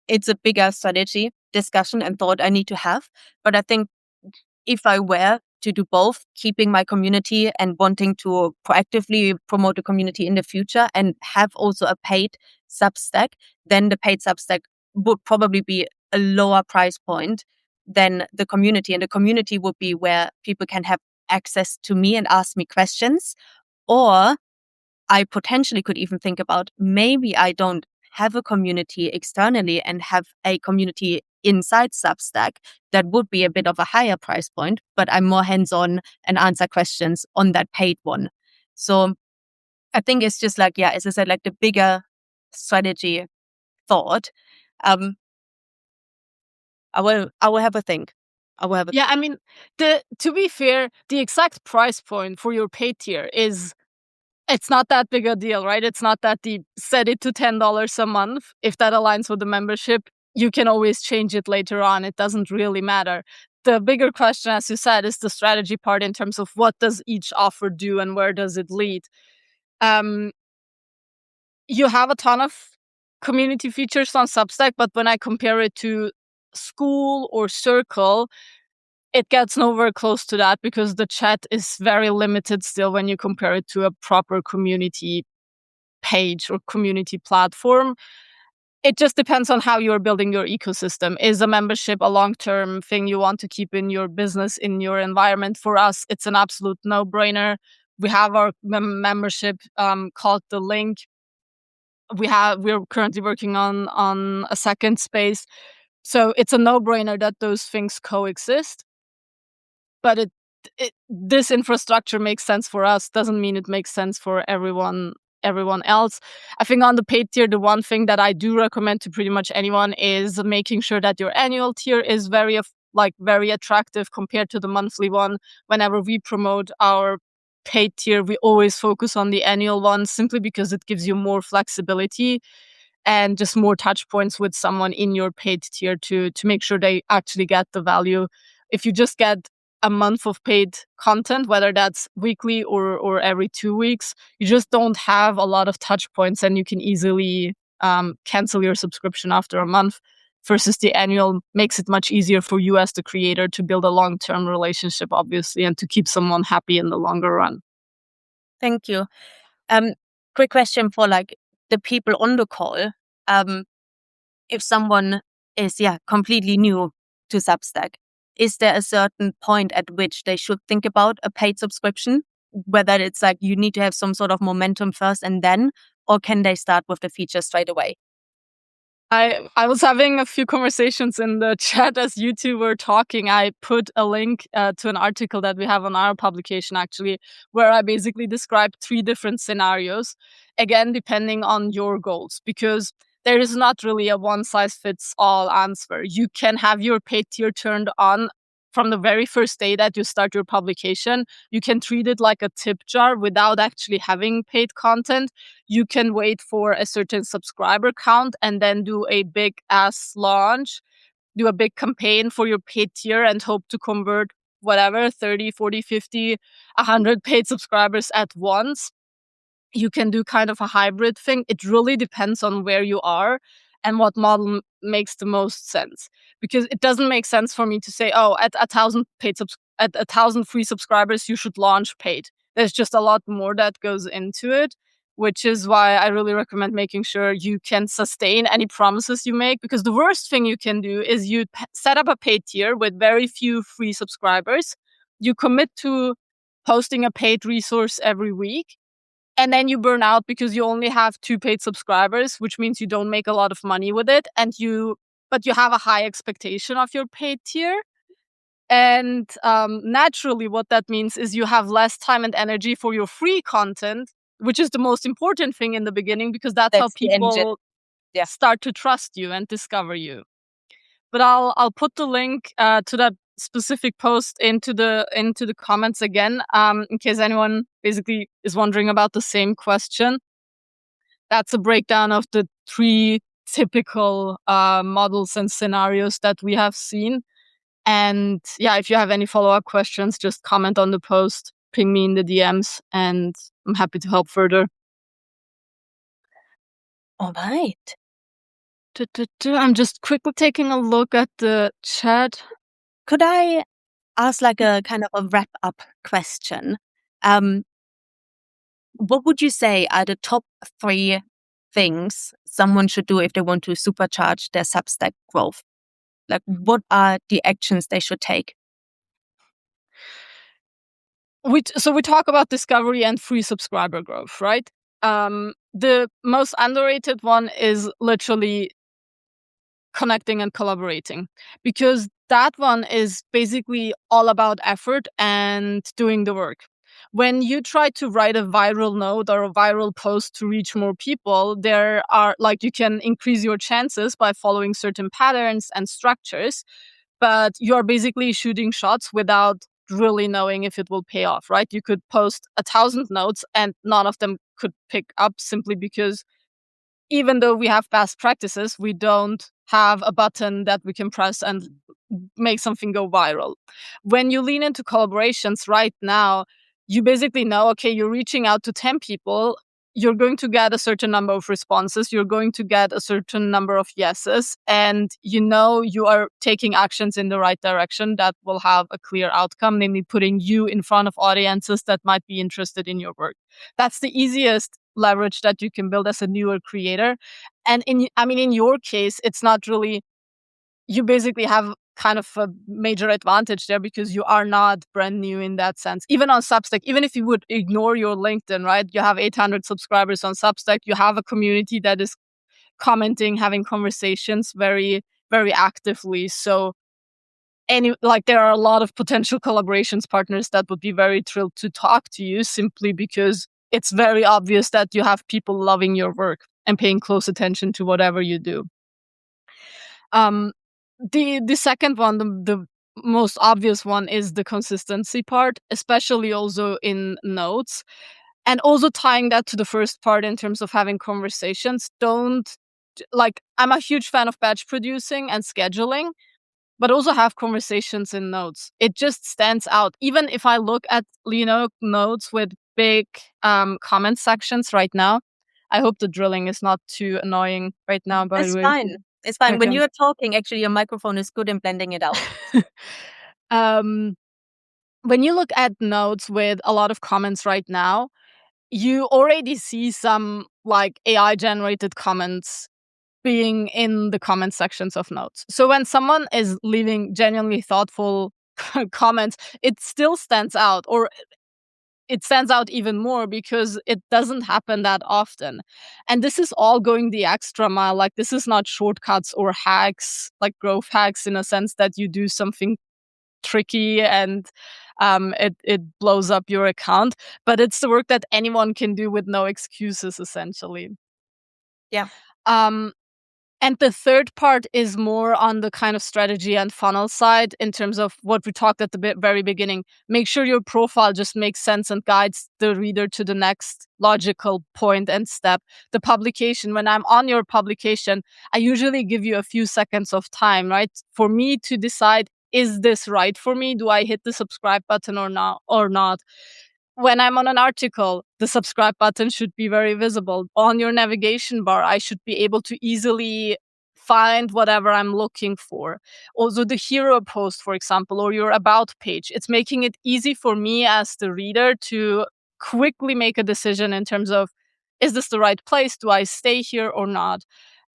Speaker 2: it's a bigger strategy discussion and thought I need to have. But I think if I were to do both, keeping my community and wanting to proactively promote the community in the future and have also a paid Substack, then the paid Substack would probably be a lower price point than the community. And the community would be where people can have access to me and ask me questions. Or I potentially could even think about maybe I don't have a community externally and have a community inside Substack. That would be a bit of a higher price point, but I'm more hands-on and answer questions on that paid one. So I think it's just like, yeah, as I said, like the bigger strategy thought. I will have a think.
Speaker 1: Yeah, I mean, to be fair, the exact price point for your paid tier it's not that big a deal, right? It's not that deep. Set it to $10 a month. If that aligns with the membership, you can always change it later on. It doesn't really matter. The bigger question, as you said, is the strategy part in terms of what does each offer do and where does it lead. You have a ton of community features on Substack, but when I compare it to School or Circle, it gets nowhere close to that because the chat is very limited still when you compare it to a proper community page or community platform. It just depends on how you're building your ecosystem. Is a membership a long-term thing you want to keep in your business, in your environment? For us, it's an absolute no-brainer. We have our membership called The Link. We're currently working on a second space. So it's a no-brainer that those things coexist. But this infrastructure makes sense for us, doesn't mean it makes sense for everyone else. I think on the paid tier, the one thing that I do recommend to pretty much anyone is making sure that your annual tier is very attractive compared to the monthly one. Whenever we promote our paid tier, we always focus on the annual one simply because it gives you more flexibility and just more touch points with someone in your paid tier to make sure they actually get the value. If you just get a month of paid content, whether that's weekly or every 2 weeks, you just don't have a lot of touch points and you can easily cancel your subscription after a month. Versus the annual makes it much easier for you as the creator to build a long-term relationship, obviously, and to keep someone happy in the longer run.
Speaker 2: Thank you. Quick question for like the people on the call. If someone is completely new to Substack, is there a certain point at which they should think about a paid subscription? Whether it's like you need to have some sort of momentum first and then, or can they start with the feature straight away?
Speaker 1: I was having a few conversations in the chat as you two were talking. I put a link to an article that we have on our publication, actually, where I basically described 3 different scenarios, again, depending on your goals, because there is not really a one-size-fits-all answer. You can have your paid tier turned on from the very first day that you start your publication. You can treat it like a tip jar without actually having paid content. You can wait for a certain subscriber count and then do a big ass launch, do a big campaign for your paid tier and hope to convert whatever, 30, 40, 50, 100 paid subscribers at once. You can do kind of a hybrid thing. It really depends on where you are and what model makes the most sense, because it doesn't make sense for me to say, oh, at 1,000 free subscribers, you should launch paid. There's just a lot more that goes into it, which is why I really recommend making sure you can sustain any promises you make, because the worst thing you can do is you set up a paid tier with very few free subscribers. You commit to posting a paid resource every week, and then you burn out because you only have 2 paid subscribers, which means you don't make a lot of money with it, but you have a high expectation of your paid tier. And naturally, what that means is you have less time and energy for your free content, which is the most important thing in the beginning, because that's how
Speaker 2: That's the engine.
Speaker 1: people
Speaker 2: Yeah.
Speaker 1: start to trust you and discover you. But I'll put the link to that specific post into the comments again, in case anyone basically is wondering about the same question. That's a breakdown of the 3 typical models and scenarios that we have seen. And yeah, if you have any follow-up questions, just comment on the post, ping me in the DMs, and I'm happy to help further.
Speaker 2: All right.
Speaker 1: I'm just quickly taking a look at the chat.
Speaker 2: Could I ask like a kind of a wrap-up question? What would you say are the top 3 things someone should do if they want to supercharge their Substack growth? Like, what are the actions they should take?
Speaker 1: So we talk about discovery and free subscriber growth, right? The most underrated one is literally connecting and collaborating, because that one is basically all about effort and doing the work. When you try to write a viral note or a viral post to reach more people, there are you can increase your chances by following certain patterns and structures, but you're basically shooting shots without really knowing if it will pay off, right? You could post 1,000 notes and none of them could pick up, simply because even though we have best practices, we don't have a button that we can press and make something go viral. When you lean into collaborations right now, you basically know, okay, you're reaching out to 10 people, you're going to get a certain number of responses, you're going to get a certain number of yeses, and you know you are taking actions in the right direction that will have a clear outcome, namely putting you in front of audiences that might be interested in your work. That's the easiest leverage that you can build as a newer creator. And in your case, it's not really, you basically have kind of a major advantage there, because you are not brand new in that sense. Even on Substack, even if you would ignore your LinkedIn, right? You have 800 subscribers on Substack. You have a community that is commenting, having conversations very, very actively. So there are a lot of potential collaborations partners that would be very thrilled to talk to you, simply because it's very obvious that you have people loving your work and paying close attention to whatever you do. The second one, the most obvious one, is the consistency part, especially also in notes, and also tying that to the first part in terms of having conversations. I'm a huge fan of batch producing and scheduling, but also have conversations in notes. It just stands out. Even if I look at notes with big comment sections right now, I hope the drilling is not too annoying right now, by
Speaker 2: It's
Speaker 1: the way.
Speaker 2: fine. It's fine. When
Speaker 1: Okay.
Speaker 2: you're talking, actually, your microphone is good in blending it out.
Speaker 1: When you look at notes with a lot of comments right now, you already see some AI generated comments being in the comment sections of notes. So when someone is leaving genuinely thoughtful comments, it still stands out, or it stands out even more because it doesn't happen that often. And this is all going the extra mile. This is not shortcuts or hacks, like growth hacks, in a sense that you do something tricky and it blows up your account. But it's the work that anyone can do with no excuses, essentially.
Speaker 2: Yeah.
Speaker 1: And the third part is more on the kind of strategy and funnel side, in terms of what we talked at the very beginning. Make sure your profile just makes sense and guides the reader to the next logical point and step. The publication, when I'm on your publication, I usually give you a few seconds of time, right? For me to decide, is this right for me? Do I hit the subscribe button or not? When I'm on an article, the subscribe button should be very visible. On your navigation bar, I should be able to easily find whatever I'm looking for. Also the hero post, for example, or your about page, it's making it easy for me as the reader to quickly make a decision in terms of, is this the right place? Do I stay here or not?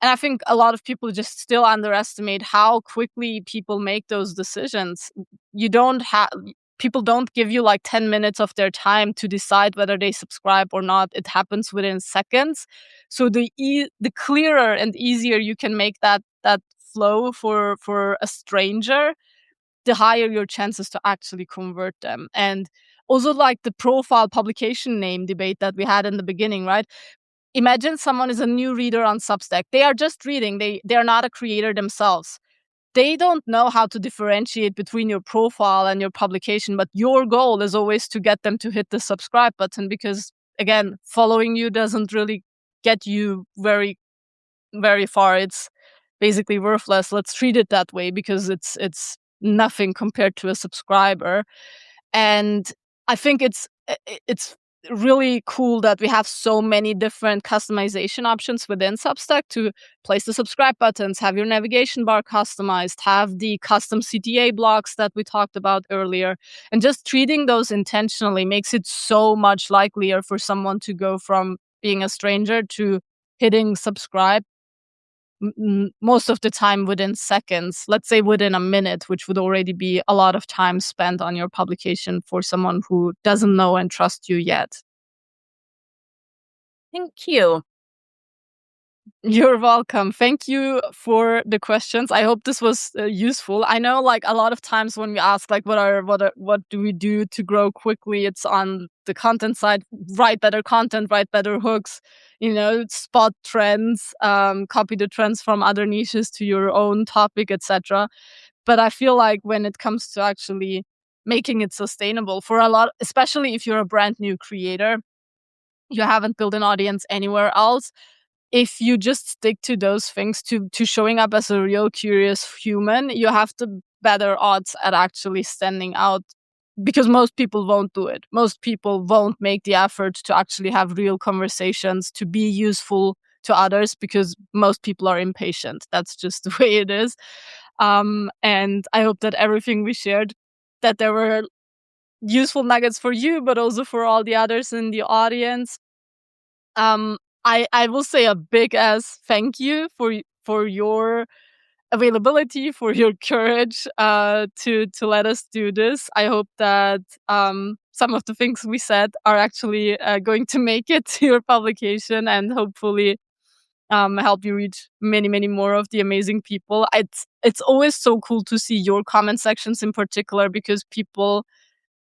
Speaker 1: And I think a lot of people just still underestimate how quickly people make those decisions. You don't have People don't give you like 10 minutes of their time to decide whether they subscribe or not. It happens within seconds. So the clearer and easier you can make that flow for a stranger, the higher your chances to actually convert them. And also like the profile publication name debate that we had in the beginning, right? Imagine someone is a new reader on Substack. They are just reading. They're not a creator themselves. They don't know how to differentiate between your profile and your publication, but your goal is always to get them to hit the subscribe button because, again, following you doesn't really get you very, very far. It's basically worthless. Let's treat it that way because it's nothing compared to a subscriber. And I think it's really cool that we have so many different customization options within Substack to place the subscribe buttons, have your navigation bar customized, have the custom CTA blocks that we talked about earlier. And just treating those intentionally makes it so much likelier for someone to go from being a stranger to hitting subscribe most of the time within seconds, let's say within a minute, which would already be a lot of time spent on your publication for someone who doesn't know and trust you yet.
Speaker 2: Thank you.
Speaker 1: You're welcome. Thank you for the questions. I hope this was useful. I know like a lot of times when we ask like what do we do to grow quickly, it's on the content side, write better content, write better hooks, spot trends, copy the trends from other niches to your own topic, etc. But I feel like when it comes to actually making it sustainable for a lot, especially if you're a brand new creator, you haven't built an audience anywhere else, if you just stick to those things, to showing up as a real curious human, you have the better odds at actually standing out because most people won't do it. Most people won't make the effort to actually have real conversations, to be useful to others because most people are impatient. That's just the way it is. And I hope that everything we shared, that there were useful nuggets for you, but also for all the others in the audience. I will say a big ass thank you for your availability, for your courage to let us do this. I hope that some of the things we said are actually going to make it to your publication and hopefully help you reach many, many more of the amazing people. It's always so cool to see your comment sections in particular because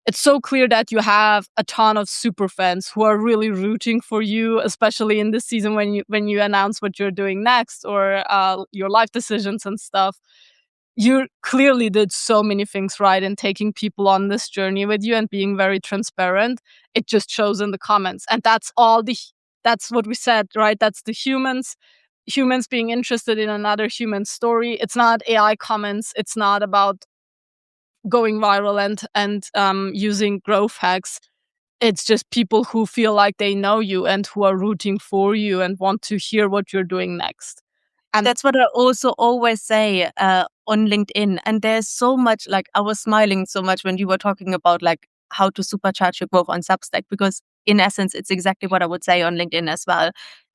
Speaker 1: it's so clear that you have a ton of super fans who are really rooting for you, especially in this season when you announce what you're doing next or your life decisions and stuff. You clearly did so many things right in taking people on this journey with you and being very transparent. It just shows in the comments. And that's what we said, right? That's the humans being interested in another human story. It's not AI comments. It's not about going viral and using growth hacks. It's just people who feel like they know you and who are rooting for you and want to hear what you're doing next. And
Speaker 2: That's what I also always say on LinkedIn. And there's so much, like, I was smiling so much when you were talking about like how to supercharge your growth on Substack, because in essence, it's exactly what I would say on LinkedIn as well.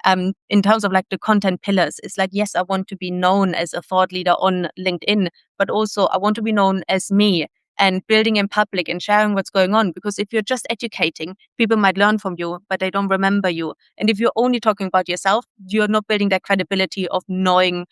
Speaker 2: In terms of like the content pillars, it's like, yes, I want to be known as a thought leader on LinkedIn, but also I want to be known as me and building in public and sharing what's going on. Because if you're just educating, people might learn from you, but they don't remember you. And if you're only talking about yourself, you're not building that credibility of knowing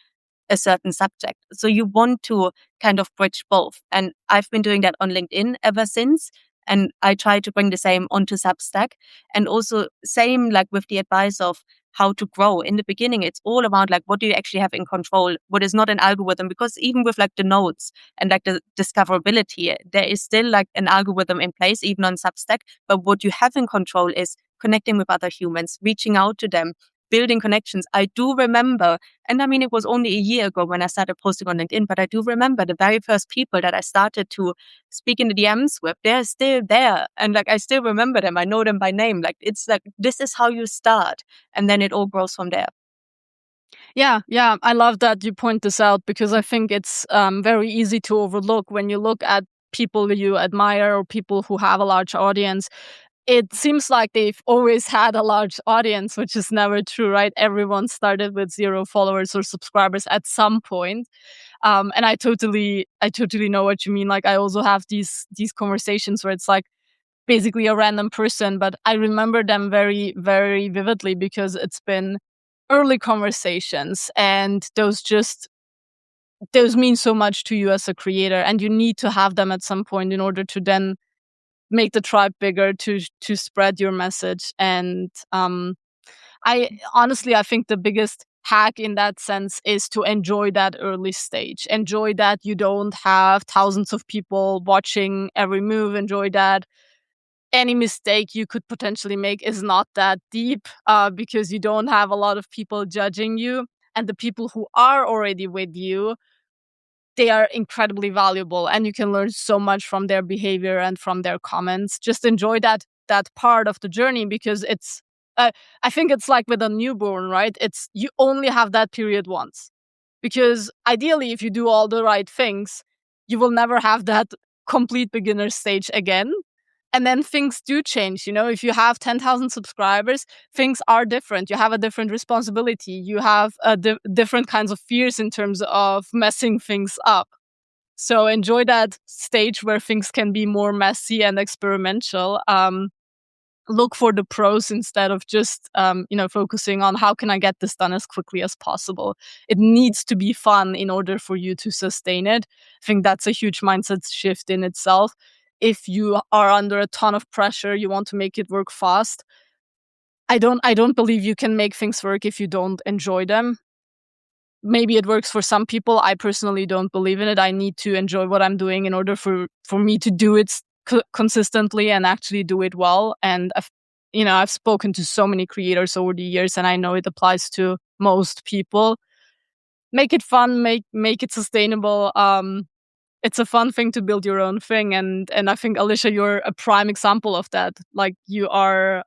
Speaker 2: a certain subject. So you want to kind of bridge both. And I've been doing that on LinkedIn ever since. And I try to bring the same onto Substack. And also same like with the advice of how to grow. In the beginning, it's all about like, what do you actually have in control? What is not an algorithm? Because even with like the notes and like the discoverability, there is still like an algorithm in place, even on Substack. But what you have in control is connecting with other humans, reaching out to them, building connections. I do remember, and I mean, it was only a year ago when I started posting on LinkedIn, but I do remember the very first people that I started to speak in the DMs with, they're still there. And like, I still remember them. I know them by name. Like, it's like, this is how you start. And then it all grows from there.
Speaker 1: Yeah, I love that you point this out, because I think it's very easy to overlook when you look at people you admire or people who have a large audience. It seems like they've always had a large audience, which is never true, right? Everyone started with 0 followers or subscribers at some point. And I totally know what you mean. Like, I also have these conversations where it's like basically a random person, but I remember them very, very vividly because it's been early conversations, and those mean so much to you as a creator, and you need to have them at some point in order to then make the tribe bigger, to spread your message. And I think the biggest hack in that sense is to enjoy that early stage. Enjoy that you don't have thousands of people watching every move. Enjoy that any mistake you could potentially make is not that deep, because you don't have a lot of people judging you. And the people who are already with you, they are incredibly valuable, and you can learn so much from their behavior and from their comments. Just enjoy that part of the journey, because it's I think it's like with a newborn, right? It's you only have that period once, because ideally, if you do all the right things, you will never have that complete beginner stage again. And then things do change. If you have 10,000 subscribers, things are different. You have a different responsibility. You have different kinds of fears in terms of messing things up. So enjoy that stage where things can be more messy and experimental. Look for the pros instead of just focusing on how can I get this done as quickly as possible. It needs to be fun in order for you to sustain it. I think that's a huge mindset shift in itself. If you are under a ton of pressure, you want to make it work fast. I don't believe you can make things work if you don't enjoy them. Maybe it works for some people. I personally don't believe in it. I need to enjoy what I'm doing in order for me to do it consistently and actually do it well. And I've spoken to so many creators over the years, and I know it applies to most people. Make it fun, make it sustainable. It's a fun thing to build your own thing, and I think, Alicia, you're a prime example of that. Like, you are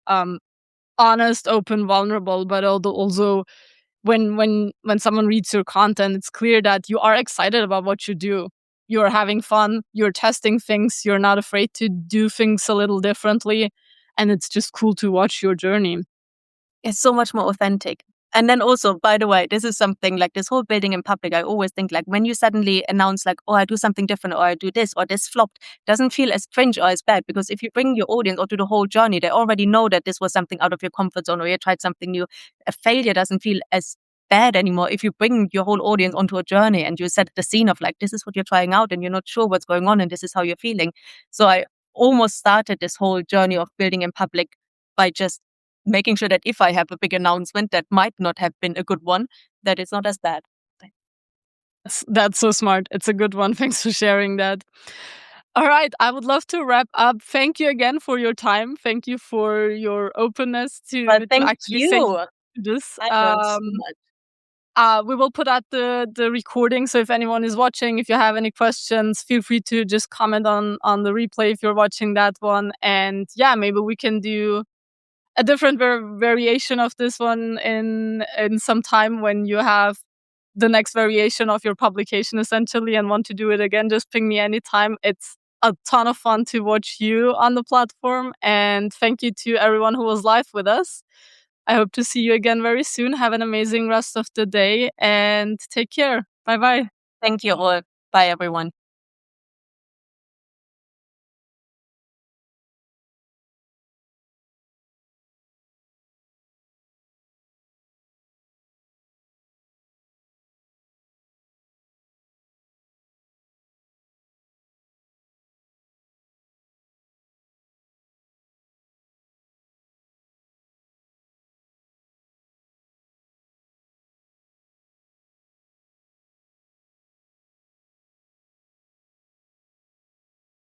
Speaker 1: honest, open, vulnerable, but also when someone reads your content, it's clear that you are excited about what you do. You're having fun, you're testing things, you're not afraid to do things a little differently, and it's just cool to watch your journey.
Speaker 2: It's so much more authentic. And then also, by the way, this is something like this whole building in public. I always think like when you suddenly announce like, oh, I do something different, or I do this, or this flopped, doesn't feel as cringe or as bad, because if you bring your audience onto the whole journey, they already know that this was something out of your comfort zone, or you tried something new. A failure doesn't feel as bad anymore if you bring your whole audience onto a journey and you set the scene of like, this is what you're trying out and you're not sure what's going on and this is how you're feeling. So I almost started this whole journey of building in public by just making sure that if I have a big announcement that might not have been a good one, that it's not as bad.
Speaker 1: That's so smart. It's a good one. Thanks for sharing that. All right, I would love to wrap up. Thank you again for your time. Thank you for your openness to
Speaker 2: Thank
Speaker 1: actually say
Speaker 2: you.
Speaker 1: this.
Speaker 2: I learned so much.
Speaker 1: We will put out the recording, so if anyone is watching, if you have any questions, feel free to just comment on the replay if you're watching that one. And yeah, maybe we can do a different variation of this one in some time when you have the next variation of your publication essentially and want to do it again. Just ping me anytime. It's a ton of fun to watch you on the platform, and thank you to everyone who was live with us. I hope to see you again very soon. Have an amazing rest of the day and take care. Bye bye.
Speaker 2: Thank you all. Bye, everyone.